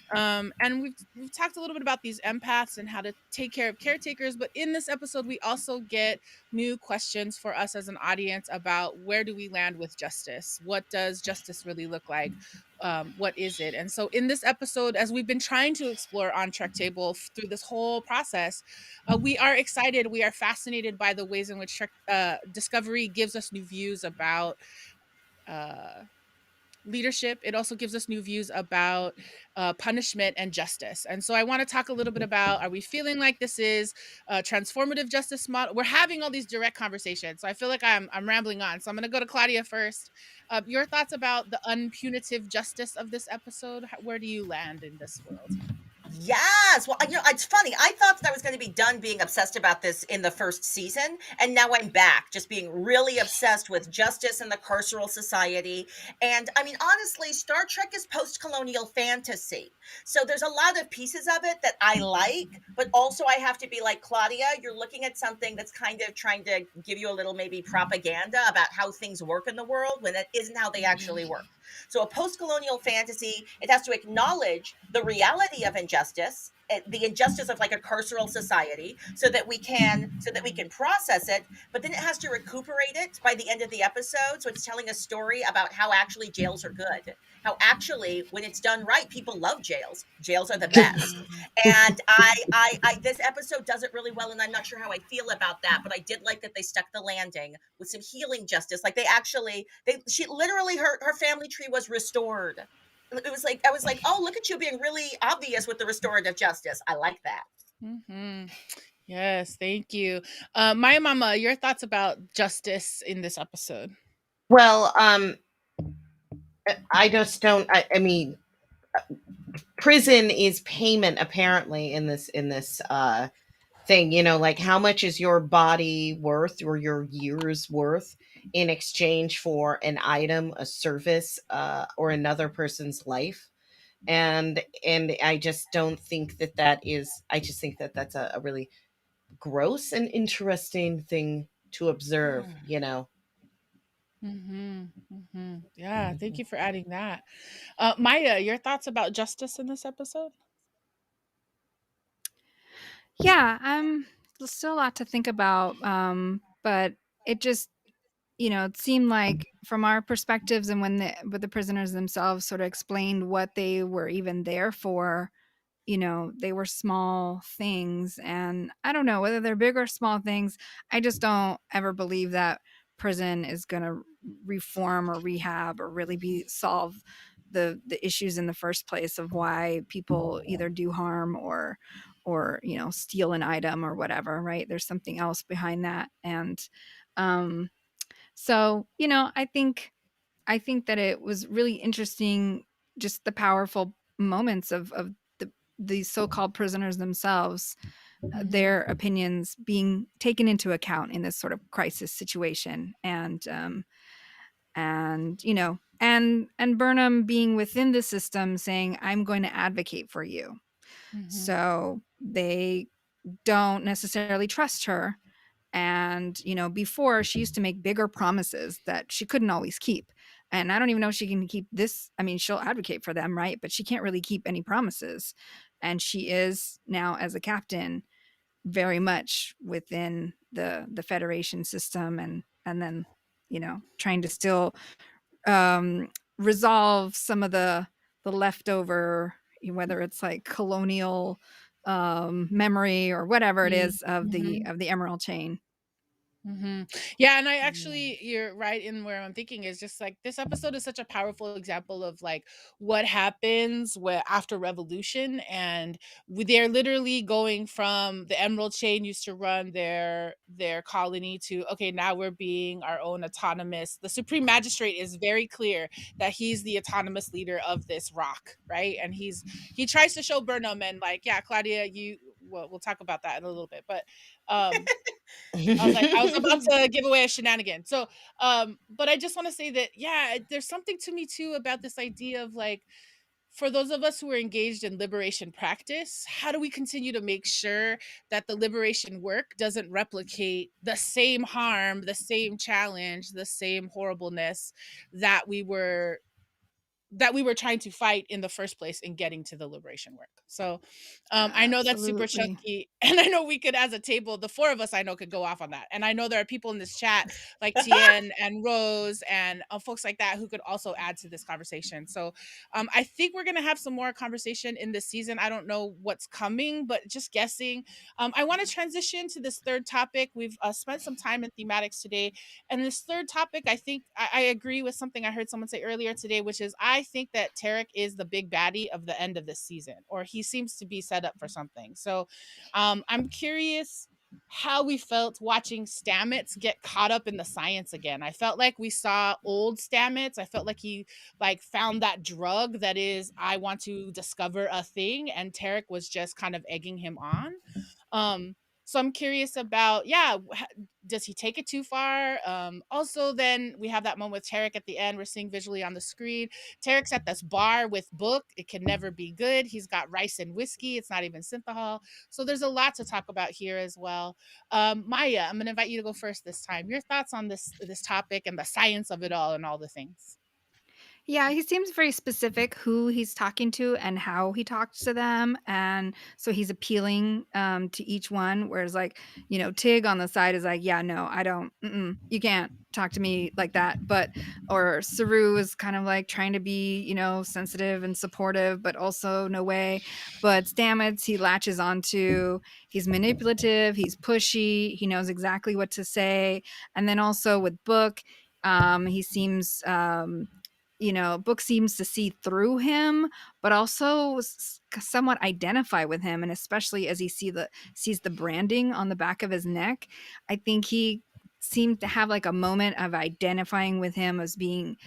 And we've talked a little bit about these empaths and how to take care of caretakers, but in this episode we also get new questions for us as an audience about where do we land with justice? What does justice really look like? What is it? And so in this episode, as we've been trying to explore on Trek Table through this whole process, we are excited, we are fascinated by the ways in which Trek Discovery gives us new views about leadership. It also gives us new views about punishment and justice. And so I want to talk a little bit about, are we feeling like this is a transformative justice model? We're having all these direct conversations. So I feel like I'm rambling on. So I'm going to go to Claudia first. Your thoughts about the unpunitive justice of this episode? Where do you land in this world? Yes. Well, it's funny. I thought that I was going to be done being obsessed about this in the first season, and now I'm back, just being really obsessed with justice and the carceral society. And I mean, honestly, Star Trek is post-colonial fantasy, so there's a lot of pieces of it that I like, but also I have to be like Claudia. You're looking at something that's kind of trying to give you a little maybe propaganda about how things work in the world when it isn't how they actually work. So a post-colonial fantasy, it has to acknowledge the reality of injustice, the injustice of like a carceral society, so that we can process it, but then it has to recuperate it by the end of the episode. So it's telling a story about how actually jails are good. How actually, when it's done right, people love jails. Jails are the best. And this episode does it really well, and I'm not sure how I feel about that, but I did like that they stuck the landing with some healing justice. Like she literally, her family tree was restored. It was like, I was like, oh, look at you being really obvious with the restorative justice. I like that. Yes, thank you. Maiamama, your thoughts about justice in this episode? Well, I just don't. I mean, prison is payment apparently in this thing. Like how much is your body worth or your years worth in exchange for an item, a service, or another person's life? And I just don't think that is. I just think that that's a really gross and interesting thing to observe. Yeah, thank you for adding that. Maia, your thoughts about justice in this episode? Yeah, there's still a lot to think about, but it just, it seemed like from our perspectives and when the prisoners themselves sort of explained what they were even there for, they were small things. And I don't know whether they're big or small things. I just don't ever believe that prison is going to reform or rehab or really solve the issues in the first place of why people either do harm or steal an item or whatever, right? There's something else behind that. And so I think that it was really interesting, just the powerful moments of the so-called prisoners themselves, their opinions being taken into account in this sort of crisis situation. And Burnham being within the system saying, I'm going to advocate for you. So they don't necessarily trust her. And, before she used to make bigger promises that she couldn't always keep. And I don't even know if she can keep this. I mean, she'll advocate for them, right? But she can't really keep any promises. And she is now, as a captain, very much within the Federation system, and then, trying to still resolve some of the leftover, whether it's like colonial memory or whatever it is of the Emerald Chain. Yeah, and you're right in where I'm thinking is just like this episode is such a powerful example of like what happens after revolution, and they're literally going from the Emerald Chain used to run their colony to, okay, now we're being our own autonomous. The Supreme Magistrate is very clear that he's the autonomous leader of this rock, right? And he tries to show Burnham, and like, yeah, Claudia, we'll talk about that in a little bit, but I was about to give away a shenanigan. So, but I just want to say that, yeah, there's something to me too about this idea of like, for those of us who are engaged in liberation practice, how do we continue to make sure that the liberation work doesn't replicate the same harm, the same challenge, the same horribleness that we were that we were trying to fight in the first place in getting to the liberation work. So I know that's super Absolutely. chunky, and I know we could, as a table, the four of us I know could go off on that. And I know there are people in this chat like Tien and Rose and folks like that who could also add to this conversation. So I think we're gonna have some more conversation in this season. I don't know what's coming, but just guessing. I want to transition to this third topic. We've spent some time in thematics today, and this third topic, I think I agree with something I heard someone say earlier today, which is I think that Tarek is the big baddie of the end of this season, or he seems to be set up for something. So I'm curious how we felt watching Stamets get caught up in the science again. I felt like we saw old Stamets. I felt like he found that drug that is, I want to discover a thing, and Tarek was just kind of egging him on. So I'm curious about, does he take it too far? Also, then we have that moment with Tarek at the end. We're seeing visually on the screen. Tarek's at this bar with Book. It can never be good. He's got rice and whiskey. It's not even synthahol. So there's a lot to talk about here as well. Maya, I'm going to invite you to go first this time. Your thoughts on this topic and the science of it all and all the things. Yeah, he seems very specific who he's talking to and how he talks to them, and so he's appealing to each one. Whereas, like, Tig on the side is like, "Yeah, no, I don't. You can't talk to me like that." Or Saru is kind of like trying to be, sensitive and supportive, but also no way. But Stamets, he latches onto. He's manipulative. He's pushy. He knows exactly what to say. And then also with Book, he seems. Book seems to see through him, but also somewhat identify with him, and especially as he sees the branding on the back of his neck, I think he seemed to have like a moment of identifying with him as being,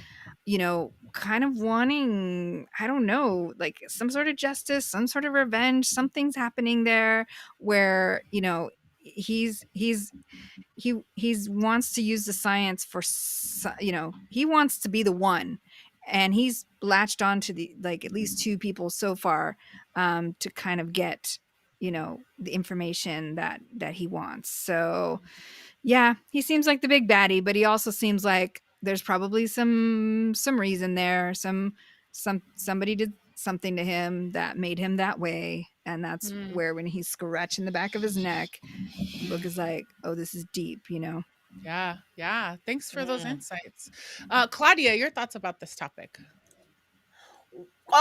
kind of wanting, I don't know, like some sort of justice, some sort of revenge. Something's happening there where he wants to use the science for, he wants to be the one, and he's latched on to the, like, at least two people so far, to kind of get, the information that he wants. So yeah, he seems like the big baddie, but he also seems like there's probably some reason there. Somebody did something to him that made him that way, and that's where, when he's scratching the back of his neck, Book is like, "Oh, this is deep," Yeah. Thanks for those insights. Claudia, your thoughts about this topic?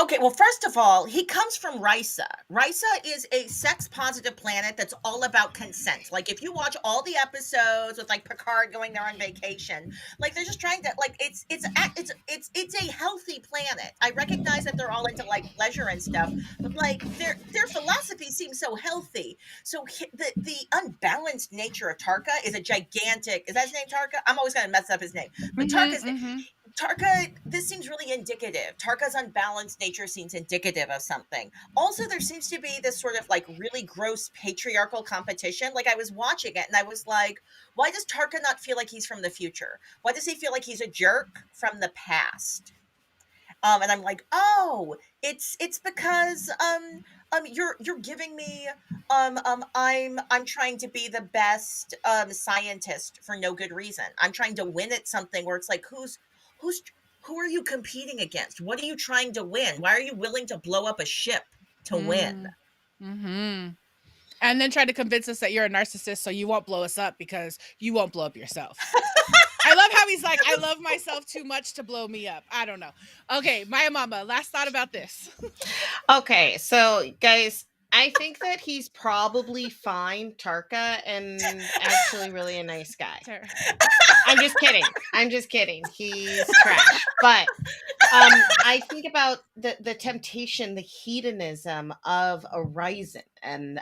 Okay, well, first of all, he comes from Risa. Risa is a sex-positive planet that's all about consent. Like, if you watch all the episodes with like Picard going there on vacation, like they're just trying to, like, it's a healthy planet. I recognize that they're all into like pleasure and stuff, but like their philosophy seems so healthy. So the unbalanced nature of Tarka is a gigantic. Is that his name, Tarka? I'm always gonna mess up his name, but Tarka, this seems really indicative. Tarka's unbalanced nature seems indicative of something. Also, there seems to be this sort of like really gross patriarchal competition. Like, I was watching it and I was like, why does Tarka not feel like he's from the future? Why does he feel like he's a jerk from the past? And I'm like, oh, it's because you're giving me I'm trying to be the best scientist for no good reason. I'm trying to win at something where it's like, who are you competing against? What are you trying to win? Why are you willing to blow up a ship to win? And then try to convince us that you're a narcissist so you won't blow us up because you won't blow up yourself. I love how he's like, I love myself too much to blow me up. I don't know. Okay, Maiamama, last thought about this. Okay, so guys, I think that he's probably fine, Tarka, and actually really a nice guy. I'm just kidding. He's trash. But I think about the temptation, the hedonism of a Ryzen, and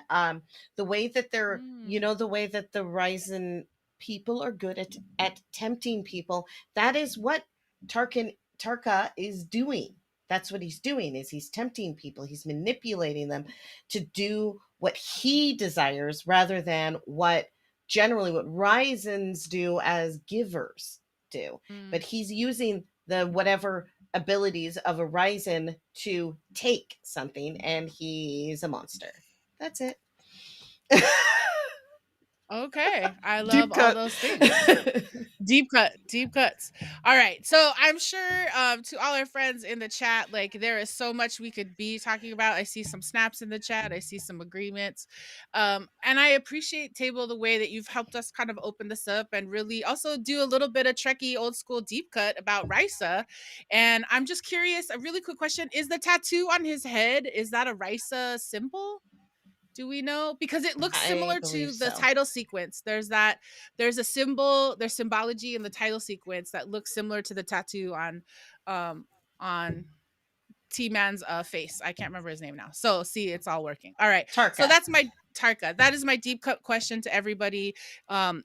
the way that they're, the way that the Ryzen people are good at tempting people. That is what Tarka is doing. That's what he's doing, is he's tempting people. He's manipulating them to do what he desires rather than what Ryzens do as givers do. But he's using the whatever abilities of a Ryzen to take something, and he's a monster. That's it. Okay. I Deep love all cut. those things. Deep cuts. All right. So I'm sure to all our friends in the chat, like there is so much we could be talking about. I see some snaps in the chat. I see some agreements. And I appreciate Table the way that you've helped us kind of open this up and really also do a little bit of Trekkie old school deep cut about Risa. And I'm just curious, a really quick question. Is the tattoo on his head, is that a Risa symbol? Do we know? Because it looks I similar believe to the so. title sequence. There's a symbol, there's symbology in the title sequence that looks similar to the tattoo um on T-Man's face. I can't remember his name now. So see, it's all working. All right. So Tarka. that's my Tarka. That is my deep cut question to everybody.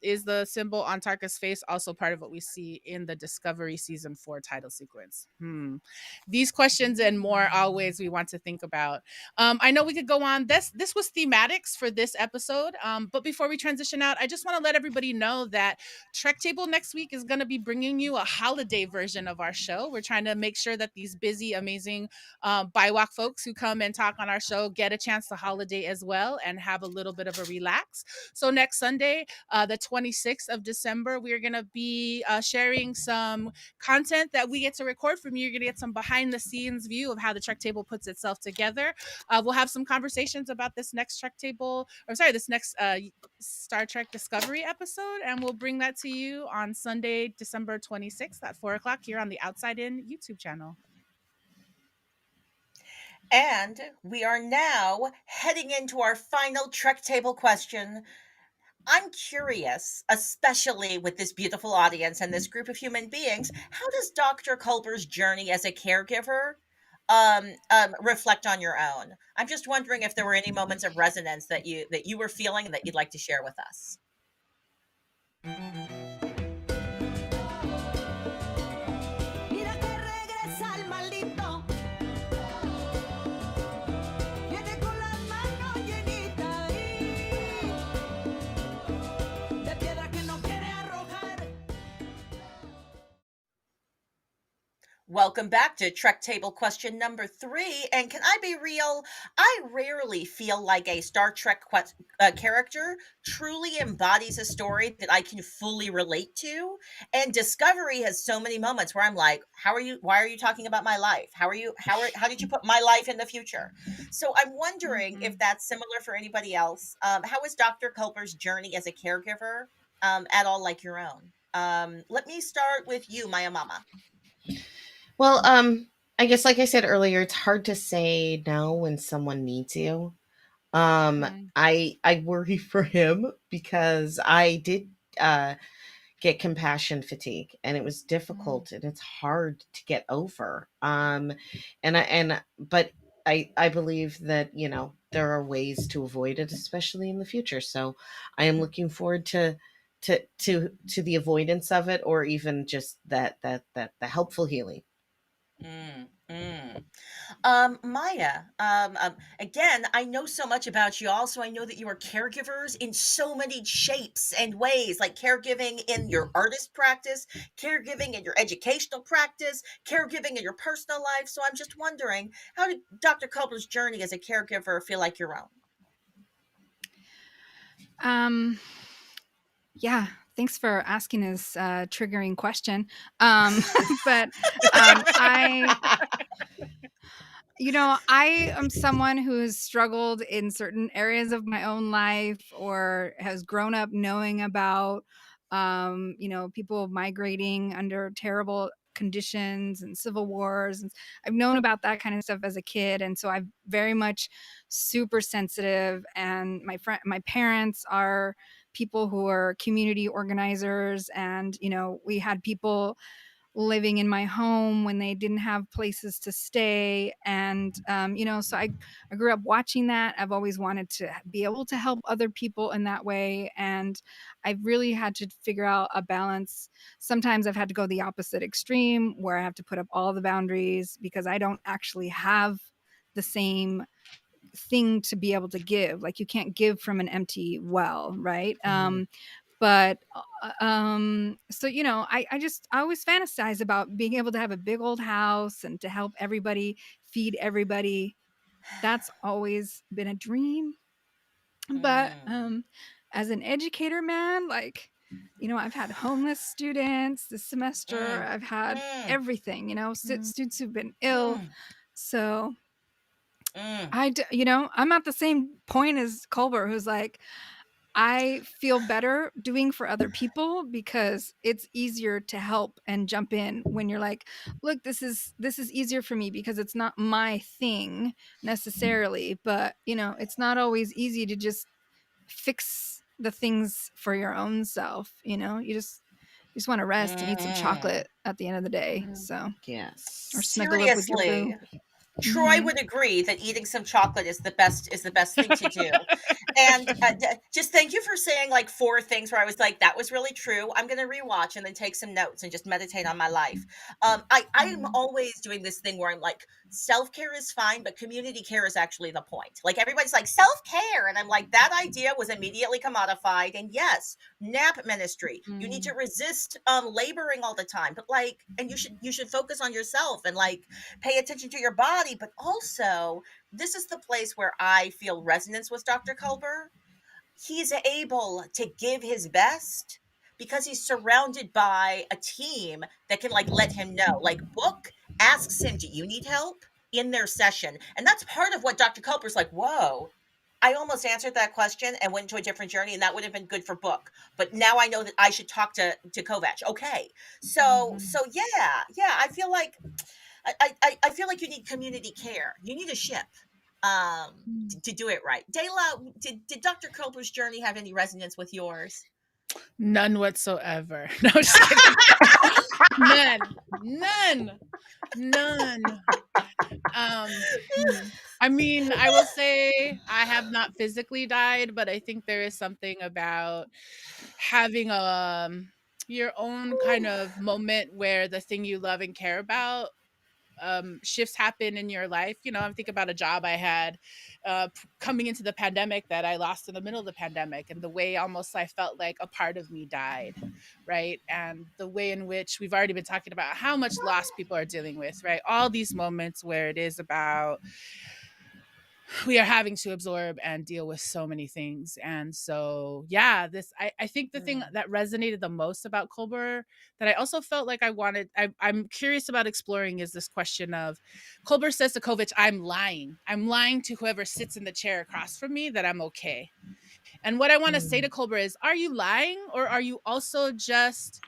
Is the symbol on Tarka's face also part of what we see in the Discovery season 4 title sequence? These questions and more always we want to think about. I know we could go on. This was thematics for this episode. But before we transition out, I just want to let everybody know that Trek Table next week is going to be bringing you a holiday version of our show. We're trying to make sure that these busy, amazing BIWAC folks who come and talk on our show get a chance to holiday as well and have a little bit of a relax. So next Sunday, the 26th of December, we are going to be sharing some content that we get to record from you. You're going to get some behind the scenes view of how the Trek Table puts itself together. We'll have some conversations about this next Trek Table, or sorry, this next Star Trek Discovery episode, and we'll bring that to you on Sunday, December 26th at 4 o'clock here on the Outside In YouTube channel. And we are now heading into our final Trek Table question. I'm curious, especially with this beautiful audience and this group of human beings, how does Dr. Culber's journey as a caregiver reflect on your own? I'm just wondering if there were any moments of resonance that you were feeling and that you'd like to share with us. Mira que regresa el maldito. Viene con las manos llenitas de piedra que no quiere arrojar. Welcome back to Trek Table question number 3. And can I be real? I rarely feel like a Star Trek character truly embodies a story that I can fully relate to. And Discovery has so many moments where I'm like, why are you talking about my life? How did you put my life in the future? So I'm wondering if that's similar for anybody else. How is Dr. Culber's journey as a caregiver at all like your own? Let me start with you, Maiamama. Well, I guess like I said earlier, it's hard to say no when someone needs you. I worry for him because I did get compassion fatigue, and it was difficult and it's hard to get over. But I believe that there are ways to avoid it, especially in the future. So I am looking forward to the avoidance of it, or even just that the helpful healing. Maya, again, I know so much about you. Also, I know that you are caregivers in so many shapes and ways, like caregiving in your artist practice, caregiving in your educational practice, caregiving in your personal life. So I'm just wondering, how did Dr. Culber's journey as a caregiver feel like your own? Yeah, thanks for asking this triggering question. But I am someone who has struggled in certain areas of my own life, or has grown up knowing about, people migrating under terrible conditions and civil wars. And I've known about that kind of stuff as a kid. And so I'm very much super sensitive. And my parents are people who are community organizers. And, we had people living in my home when they didn't have places to stay. And so I grew up watching that. I've always wanted to be able to help other people in that way, and I've really had to figure out a balance. Sometimes I've had to go the opposite extreme, where I have to put up all the boundaries because I don't actually have the same thing to be able to give. Like, you can't give from an empty well, right? But so I always fantasize about being able to have a big old house and to help everybody, feed everybody. That's always been a dream. But as an educator, man, like, I've had homeless students this semester. Mm, I've had mm, everything, Mm. students who've been ill. mm, So mm, I'm at the same point as Culber, who's like, I feel better doing for other people because it's easier to help and jump in when you're like, look, this is easier for me because it's not my thing necessarily, but it's not always easy to just fix the things for your own self. You just want to rest and eat some mm. chocolate at the end of the day. So, Yes. or snuggle up with your boo. Seriously. Troy Mhm. would agree that eating some chocolate is the best thing to do. And just thank you for saying like 4 things where I was like, that was really true. I'm going to rewatch and then take some notes and just meditate on my life. I'm always doing this thing where I'm like, self-care is fine, but community care is actually the point. Like everybody's like self-care. And I'm like, that idea was immediately commodified. And yes, nap ministry. You need to resist laboring all the time. But like, and you should focus on yourself and like pay attention to your body, but also this is the place where I feel resonance with Dr. Culber. He's able to give his best because he's surrounded by a team that can like let him know. Like Book asks him, "Do you need help?" in their session. And that's part of what Dr. Culber's like, "Whoa, I almost answered that question and went into a different journey, and that would have been good for Book. But now I know that I should talk to Kovac." Okay. So yeah, I feel like I feel like you need community care. You need a ship to do it right. Dayla, did Dr. Culber's journey have any resonance with yours? None whatsoever. No, just kidding. None. I mean, I will say I have not physically died, but I think there is something about having your own kind of moment where the thing you love and care about shifts happen in your life. I'm thinking about a job I had coming into the pandemic that I lost in the middle of the pandemic, and the way almost I felt like a part of me died, right? And the way in which we've already been talking about how much loss people are dealing with, right? All these moments where it is about we are having to absorb and deal with so many things. And so, yeah, I think the thing that resonated the most about Culber that I also felt like I'm curious about exploring is this question of Culber says to Kovac, I'm lying to whoever sits in the chair across from me that I'm okay. And what I want to say to Culber is, are you lying, or are you also just,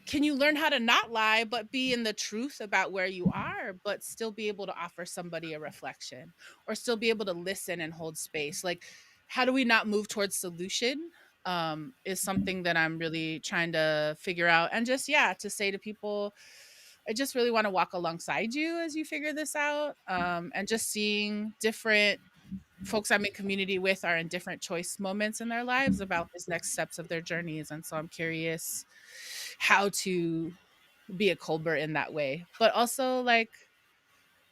can you learn how to not lie, but be in the truth about where you are, but still be able to offer somebody a reflection, or still be able to listen and hold space? Like, how do we not move towards solution is something that I'm really trying to figure out. And just, to say to people, I just really want to walk alongside you as you figure this out. And just seeing different folks I'm in community with are in different choice moments in their lives about these next steps of their journeys. And so I'm curious how to be a Culber in that way. But also, like,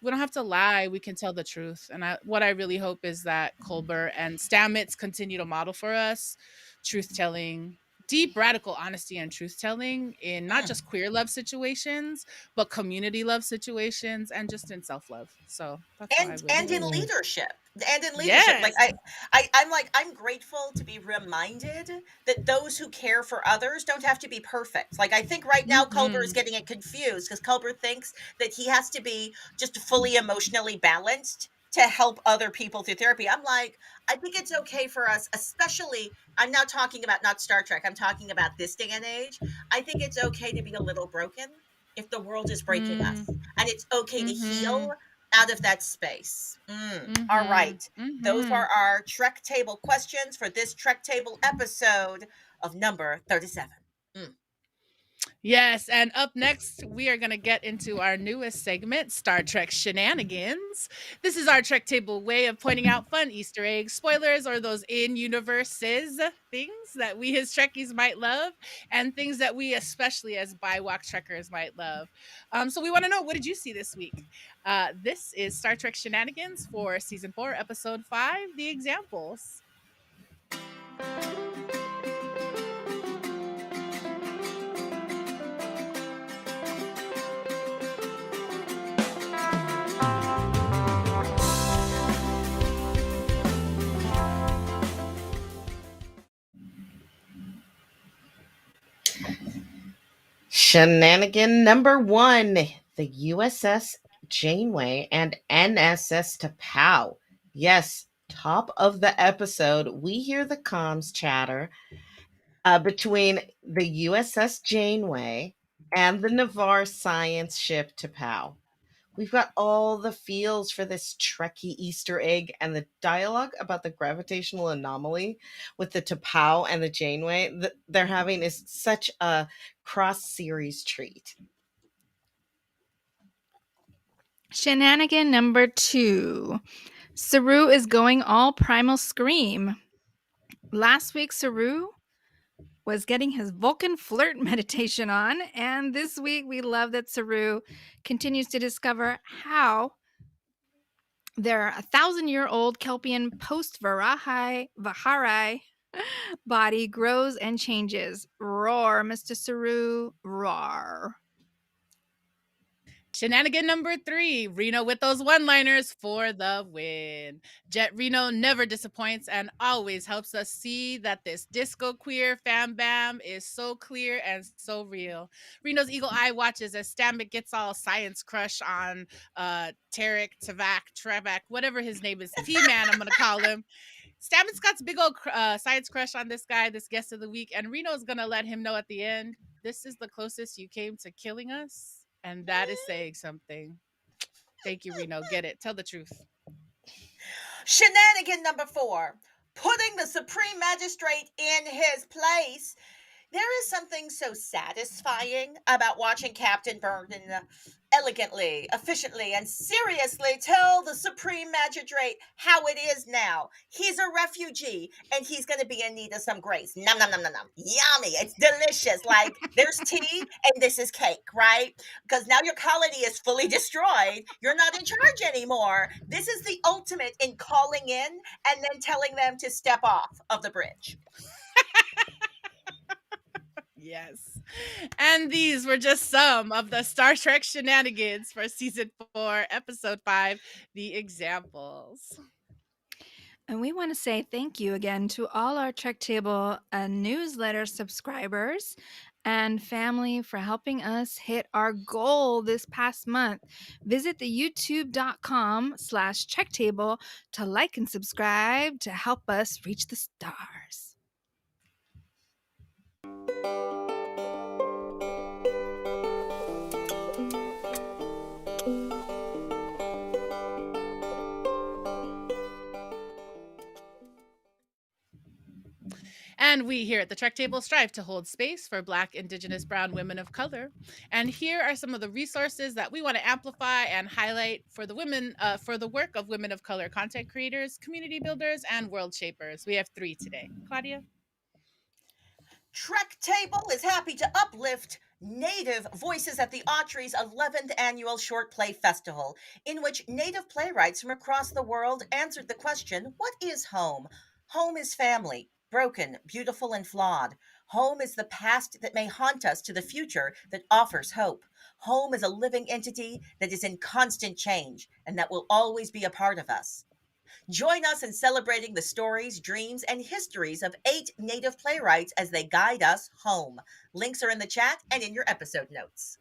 we don't have to lie. We can tell the truth. And what I really hope is that Culber and Stamets continue to model for us truth telling, deep, radical honesty and truth telling in not just queer love situations, but community love situations and just in self love. So that's all I would And in say. leadership. And in leadership, like Yes. I'm grateful to be reminded that those who care for others don't have to be perfect. Like I think right now Culber is getting it confused because Culber thinks that he has to be just fully emotionally balanced to help other people through therapy. I'm like, I think it's okay for us, especially, I'm now talking about not Star Trek, I'm talking about this day and age. I think it's okay to be a little broken if the world is breaking us, and it's okay to heal out of that space. All right. Those are our Trek Table questions for this Trek Table episode of number 37. Yes, and up next, we are going to get into our newest segment, Star Trek Shenanigans. This is our Trek Table way of pointing out fun Easter eggs, spoilers, or those in-universes things that we as Trekkies might love, and things that we, especially as bi-walk Trekkers, might love. So we want to know, what did you see this week? This is Star Trek Shenanigans for Season 4, Episode 5, The Examples. Shenanigan number 1, the USS Janeway and NSS Tapao. Yes, top of the episode, we hear the comms chatter between the USS Janeway and the Navarre science ship Tapao. We've got all the feels for this Trekkie Easter egg, and the dialogue about the gravitational anomaly with the Tapao and the Janeway that they're having is such a cross-series treat. Shenanigan number 2. Saru is going all primal scream. Last week, Saru was getting his Vulcan flirt meditation on, and this week we love that Saru continues to discover how their 1,000-year-old Kelpian post-Vihari body grows and changes. Roar, Mr. Saru, roar. Shenanigan number 3, Reno with those one-liners for the win. Jet Reno never disappoints and always helps us see that this disco queer fam bam is so clear and so real. Reno's eagle eye watches as Stamik gets all science crush on Tarek, Travak, whatever his name is, T-Man I'm going to call him. Stamik's got a big old science crush on this guy, this guest of the week, and Reno's going to let him know at the end, this is the closest you came to killing us. And that is saying something. Thank you, Reno. Get it. Tell the truth. Shenanigan number 4, putting the Supreme Magistrate in his place. There is something so satisfying about watching Captain Burton elegantly, efficiently, and seriously tell the Supreme Magistrate how it is now. He's a refugee, and he's going to be in need of some grace. Nom, nom, nom, nom, nom. Yummy. It's delicious. Like, there's tea, and this is cake, right? Because now your colony is fully destroyed. You're not in charge anymore. This is the ultimate in calling in and then telling them to step off of the bridge. Yes. And these were just some of the Star Trek shenanigans for season 4, episode 5, The Examples. And we want to say thank you again to all our Trek Table newsletter subscribers and family for helping us hit our goal this past month. Visit the youtube.com/TrekTable to like and subscribe to help us reach the stars. And we here at the Trek Table strive to hold space for Black, Indigenous, Brown women of color. And here are some of the resources that we want to amplify and highlight for the women, for the work of women of color content creators, community builders, and world shapers. We have 3 today. Claudia? Trek Table is happy to uplift Native voices at the Autry's 11th annual Short Play Festival, in which Native playwrights from across the world answered the question, what is home? Home is family, broken, beautiful, and flawed. Home is the past that may haunt us to the future that offers hope. Home is a living entity that is in constant change and that will always be a part of us. Join us in celebrating the stories, dreams, and histories of 8 Native playwrights as they guide us home. Links are in the chat and in your episode notes.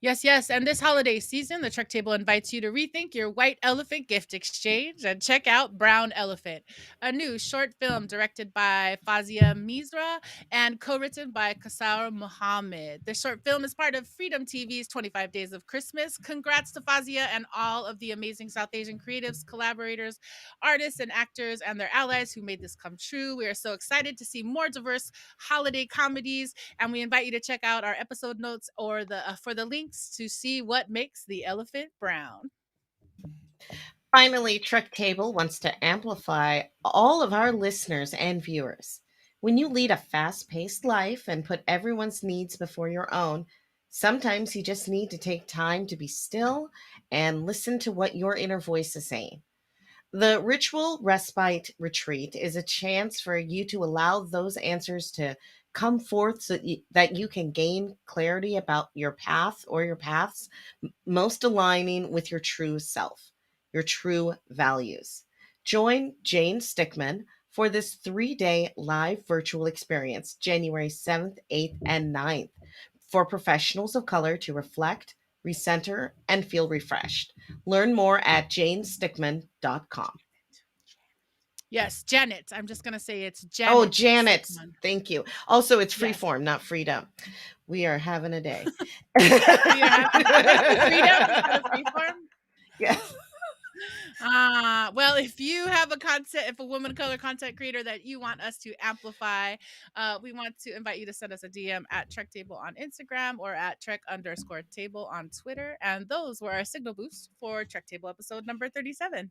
Yes, yes. And this holiday season, the Trek Table invites you to rethink your white elephant gift exchange and check out Brown Elephant, a new short film directed by Fazia Misra and co-written by Kassar Mohammed. The short film is part of Freedom TV's 25 Days of Christmas. Congrats to Fazia and all of the amazing South Asian creatives, collaborators, artists, and actors, and their allies who made this come true. We are so excited to see more diverse holiday comedies, and we invite you to check out our episode notes or for the links to see what makes the elephant brown. Finally, Trek Table wants to amplify all of our listeners and viewers. When you lead a fast-paced life and put everyone's needs before your own, sometimes you just need to take time to be still and listen to what your inner voice is saying. The Ritual Respite Retreat is a chance for you to allow those answers to come forth so that you can gain clarity about your path or your paths, most aligning with your true self, your true values. Join Jane Stickman, for this 3-day live virtual experience, January 7th, 8th, and 9th, for professionals of color to reflect, recenter, and feel refreshed. Learn more at janestickman.com. Yes, Janet. I'm just going to say it's Janet. Oh, Janet. Stickman. Thank you. Also, it's free Yes. form, not freedom. We are having a day. We are having freedom instead of freeform. Yes. Well, if you have if a woman of color content creator that you want us to amplify, we want to invite you to send us a DM at Trekdom on Instagram or at Trek_table on Twitter. And those were our signal boosts for Trekdom episode number 37.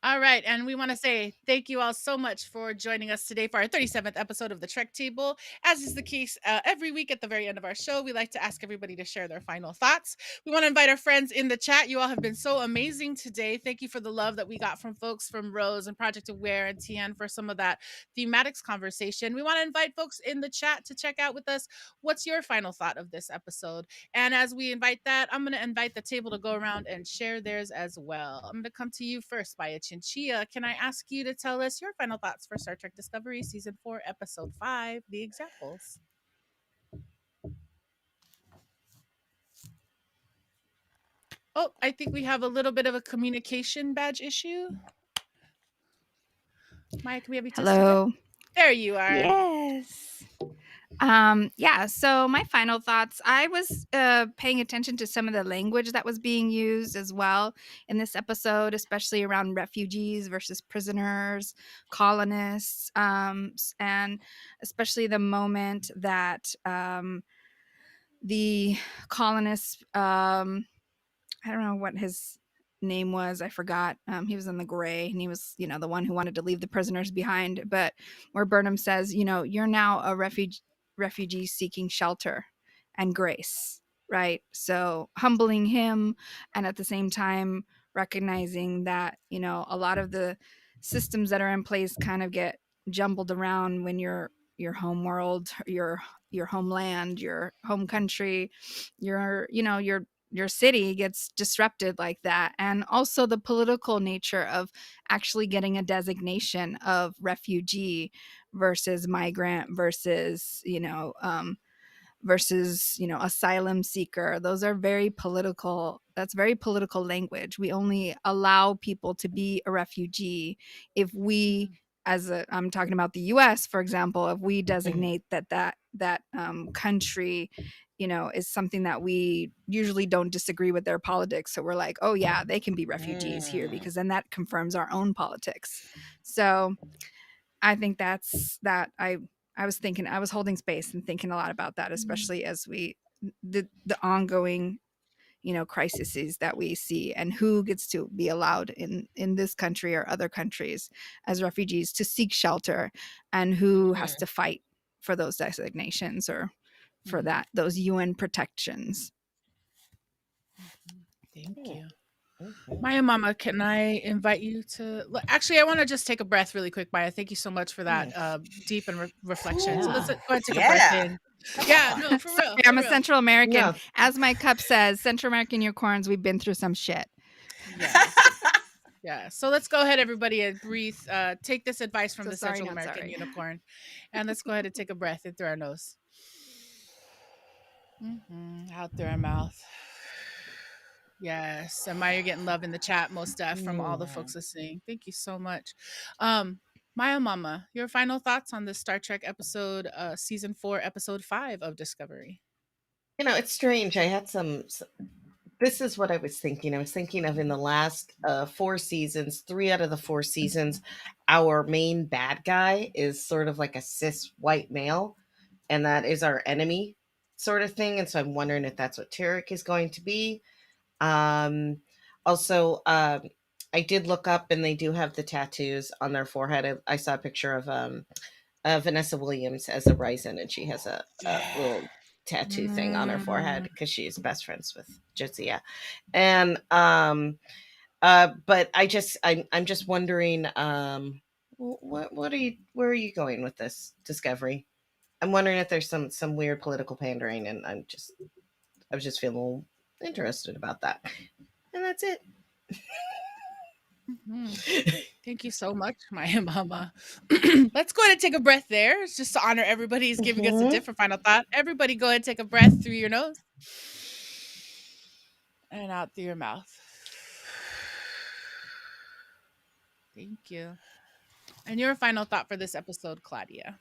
All right, and we want to say thank you all so much for joining us today for our 37th episode of the Trek Table. As is the case every week at the very end of our show, we like to ask everybody to share their final thoughts. We want to invite our friends in the chat. You all have been so amazing today. Thank you for the love that we got from folks from Rose and Project Aware and TN for some of that thematics conversation. We want to invite folks in the chat to check out with us what's your final thought of this episode. And as we invite that, I'm going to invite the table to go around and share theirs as well. I'm going to come to you first, Maia Chinchilla. Can I ask you to tell us your final thoughts for Star Trek Discovery Season 4, Episode 5, The Examples? Oh, I think we have a little bit of a communication badge issue. Maia, can we have you tested? Hello. There you are. Yes. So my final thoughts, I was paying attention to some of the language that was being used as well in this episode, especially around refugees versus prisoners, colonists, and especially the moment that the colonists, I don't know what his name was, I forgot. He was in the gray, and he was, the one who wanted to leave the prisoners behind. But where Burnham says, you're now a refugee seeking shelter and grace, right? So humbling him, and at the same time recognizing that, a lot of the systems that are in place kind of get jumbled around when your home world, your homeland, your home country, your city gets disrupted like that. And also the political nature of actually getting a designation of refugee versus migrant versus asylum seeker. Those are very political. That's very political language. We only allow people to be a refugee if we, I'm talking about the US, for example, if we designate that country, is something that we usually don't disagree with their politics. So we're like, oh yeah, they can be refugees here, because then that confirms our own politics. So I think that's that. I was holding space and thinking a lot about that, especially as the ongoing, crises that we see, and who gets to be allowed in this country or other countries as refugees to seek shelter, and who has to fight for those designations or for those UN protections. Thank you. Maiamama, can I invite you to... Actually, I want to just take a breath really quick, Maia. Thank you so much for that deep and reflection. So let's go ahead and take a breath in. Yeah, no, for real. I'm a Central American. No. As my cup says, Central American unicorns, we've been through some shit. Yes. Yeah. So let's go ahead, everybody, and breathe. Take this advice from the Central American unicorn. And let's go ahead and take a breath in through our nose. Out through our mouth. Yes. And Maia, you're getting love in the chat, most from all the folks listening. Thank you so much. Maiamama, your final thoughts on the Star Trek episode, Season 4, Episode 5 of Discovery? It's strange. I had this is what I was thinking. I was thinking of in the last 4 seasons, 3 out of the 4 seasons, our main bad guy is sort of like a cis white male, and that is our enemy sort of thing. And so I'm wondering if that's what Tarek is going to be. Also, I did look up, and they do have the tattoos on their forehead. I saw a picture of Vanessa Williams as a Ryzen, and she has a little tattoo thing on her forehead because she's best friends with Jadzia. And but I'm just wondering Where are you going with this, Discovery? I'm wondering if there's some weird political pandering, and I was just feeling a little interested about that. And that's it. Thank you so much, Maiamama. Let's go ahead and take a breath there. It's just to honor everybody who's giving us a different final thought. Everybody go ahead and take a breath through your nose and out through your mouth. Thank you. And your final thought for this episode, Claudia.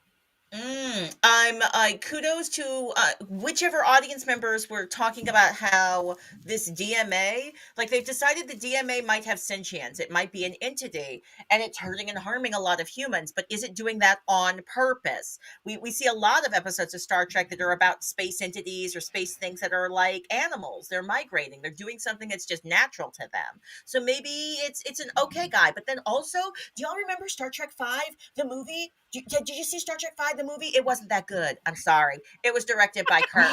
I'm kudos to whichever audience members were talking about how this DMA, like they've decided the DMA might have sentience. It might be an entity and it's hurting and harming a lot of humans, but is it doing that on purpose? We see a lot of episodes of Star Trek that are about space entities or space things that are like animals. They're migrating. They're doing something that's just natural to them. So maybe it's an okay guy. But then also, do y'all remember Star Trek 5, the movie? Did you see Star Trek 5, the movie? It wasn't that good. I'm sorry. It was directed by Kirk.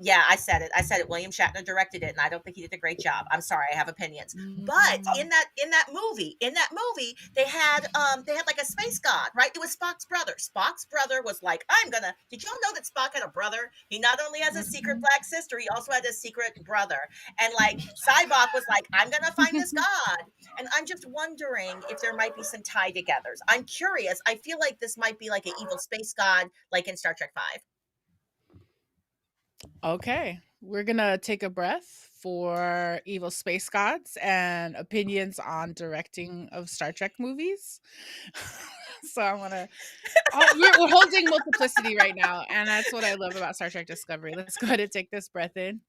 Yeah, I said it. William Shatner directed it, and I don't think he did a great job. I'm sorry. I have opinions. But in that movie, they had like a space god, right? It was Spock's brother. Spock's brother was like, did y'all know that Spock had a brother? He not only has a secret black sister, he also had a secret brother. And like Cybok was like, I'm gonna find this god. And I'm just wondering if there might be some tie-togethers. I'm curious. I feel like this might be like an evil space god, like in Star Trek 5. Okay, we're gonna take a breath for evil space gods and opinions on directing of Star Trek movies. So I want to. We're holding multiplicity right now, and that's what I love about Star Trek Discovery. Let's go ahead and take this breath in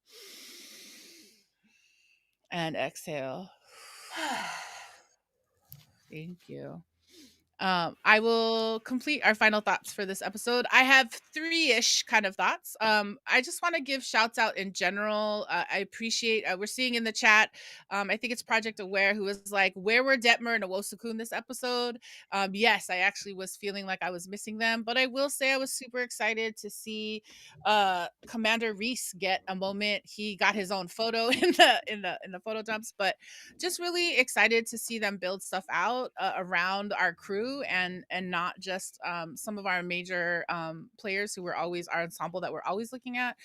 and exhale. Thank you. I will complete our final thoughts for this episode. I have 3-ish kind of thoughts. I just want to give shouts out in general. I appreciate, we're seeing in the chat, I think it's Project Aware, who was like, where were Detmer and Owosekun this episode? Yes, I actually was feeling like I was missing them, but I will say I was super excited to see Commander Reese get a moment. He got his own photo in the photo dumps, but just really excited to see them build stuff out around our crew and not just some of our major players who were always our ensemble that we're always looking at.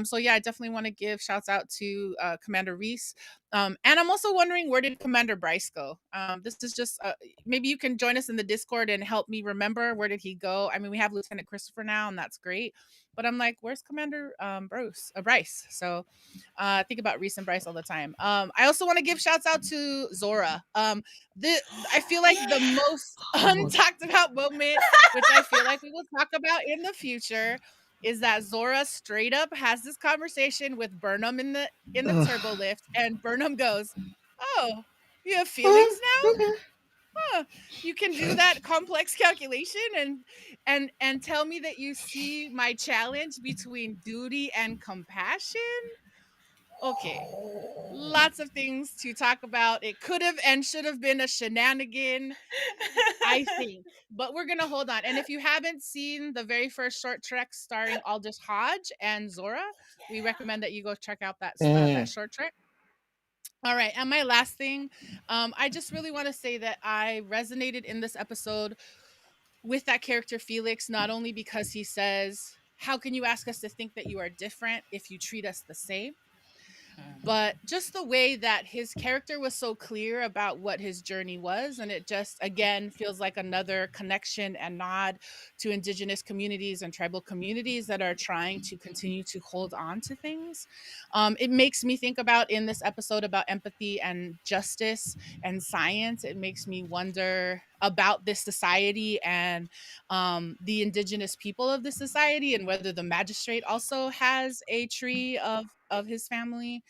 So yeah, I definitely want to give shouts out to Commander Reese. And I'm also wondering, where did Commander Bryce go? This is just maybe you can join us in the Discord and help me remember, where did he go? I mean, we have Lieutenant Christopher now, and that's great. But I'm like, where's Commander Bryce? So I think about Reese and Bryce all the time. I also want to give shouts out to Zora. I feel like the most untalked about moment, which I feel like we will talk about in the future, is that Zora straight up has this conversation with Burnham in the turbo lift, and Burnham goes, "Oh, you have feelings now? Okay. Huh. You can do that complex calculation and tell me that you see my challenge between duty and compassion?" Okay. Lots of things to talk about. It could have and should have been a shenanigan, I think. But we're gonna hold on. And if you haven't seen the very first short trek starring Aldous Hodge and Zora, we recommend that you go check out that short trek. All right, and my last thing, I just really want to say that I resonated in this episode with that character Felix, not only because he says, "How can you ask us to think that you are different if you treat us the same?" But just the way that his character was so clear about what his journey was, and it just again feels like another connection and nod to Indigenous communities and tribal communities that are trying to continue to hold on to things. It makes me think about, in this episode, about empathy and justice and science. It makes me wonder about this society and the Indigenous people of this society, and whether the magistrate also has a tree of his family.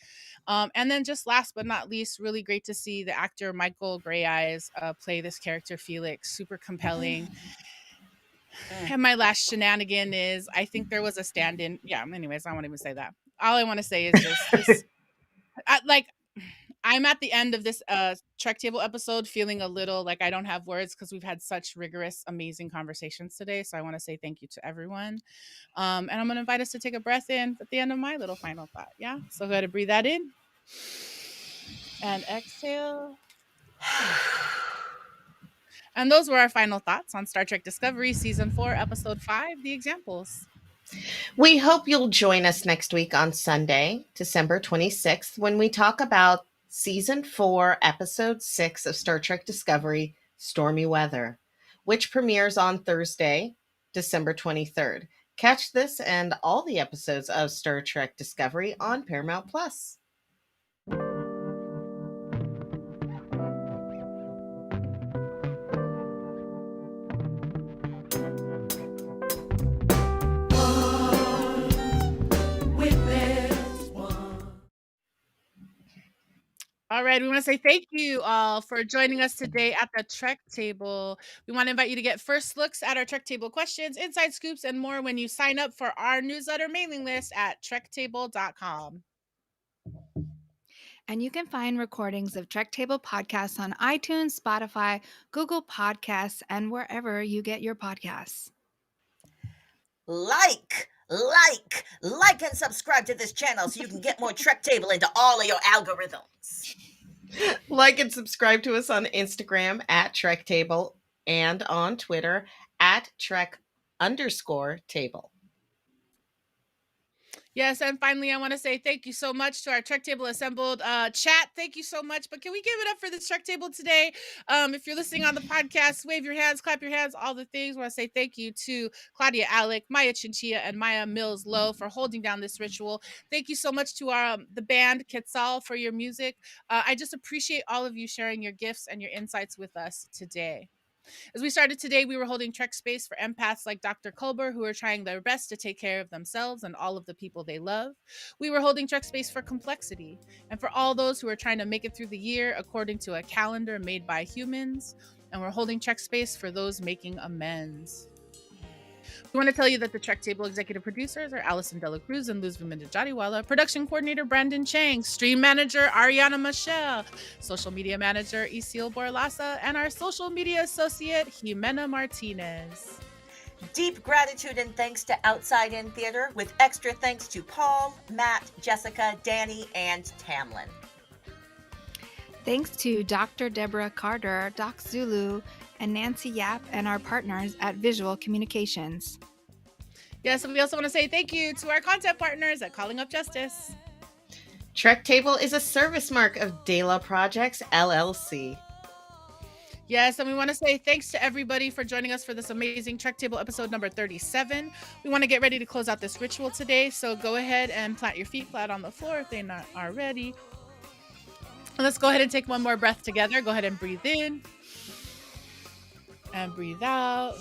And then just last but not least, really great to see the actor Michael Grey Eyes play this character Felix. Super compelling. And my last shenanigan is, I think there was a stand-in. Yeah, anyways, I won't even say that. All I want to say is just this. I'm at the end of this Trek Table episode feeling a little like I don't have words, because we've had such rigorous, amazing conversations today. So I want to say thank you to everyone. And I'm going to invite us to take a breath in at the end of my little final thought. Yeah. So go ahead and breathe that in and exhale. And those were our final thoughts on Star Trek Discovery Season 4, Episode 5, The Examples. We hope you'll join us next week on Sunday, December 26th, when we talk about Season 4, Episode 6 of Star Trek Discovery, Stormy Weather, which premieres on Thursday, December 23rd. Catch this and all the episodes of Star Trek Discovery on Paramount+. All right, we want to say thank you all for joining us today at the Trek Table. We want to invite you to get first looks at our Trek Table questions, inside scoops, and more when you sign up for our newsletter mailing list at trektable.com. And you can find recordings of Trek Table podcasts on iTunes, Spotify, Google Podcasts, and wherever you get your podcasts. Like, and subscribe to this channel so you can get more Trek Table into all of your algorithms. Like and subscribe to us on Instagram at Trek Table and on Twitter at Trek_table. Yes, and finally, I want to say thank you so much to our Trek Table assembled chat. Thank you so much. But can we give it up for this Trek Table today? If you're listening on the podcast, wave your hands, clap your hands, all the things. I want to say thank you to Claudia Alick, Maya Chinchilla, and Maia Mills-Low for holding down this ritual. Thank you so much to our the band Quetzal for your music. I just appreciate all of you sharing your gifts and your insights with us today. As we started today, we were holding Trek space for empaths like Dr. Culber, who are trying their best to take care of themselves and all of the people they love. We were holding Trek space for complexity, and for all those who are trying to make it through the year according to a calendar made by humans. And we're holding Trek space for those making amends. We want to tell you that the Trek Table executive producers are Alison De La Cruz and Luz Vimindajadiwala, production coordinator Brandon Chang, stream manager Ariana Michelle, social media manager Isil Borlasa, and our social media associate Jimena Martinez. Deep gratitude and thanks to Outside In Theater, with extra thanks to Paul, Matt, Jessica, Danny, and Tamlin. Thanks to Dr. Deborah Carter, Doc Zulu, and Nancy Yap, and our partners at Visual Communications. Yes, and we also want to say thank you to our content partners at Calling Up Justice. Trek Table is a service mark of De La Projects, LLC. Yes, and we want to say thanks to everybody for joining us for this amazing Trek Table episode number 37. We want to get ready to close out this ritual today, so go ahead and plant your feet flat on the floor if they're not already. And let's go ahead and take one more breath together. Go ahead and breathe in. And breathe out.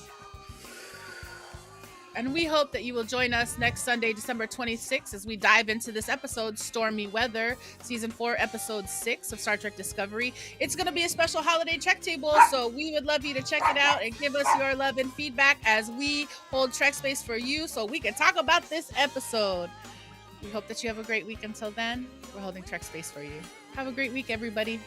And we hope that you will join us next Sunday, December 26th, as we dive into this episode, Stormy Weather, Season 4, Episode 6 of Star Trek Discovery. It's going to be a special holiday Trek Table, so we would love you to check it out and give us your love and feedback as we hold Trek space for you so we can talk about this episode. We hope that you have a great week. Until then, we're holding Trek space for you. Have a great week, everybody.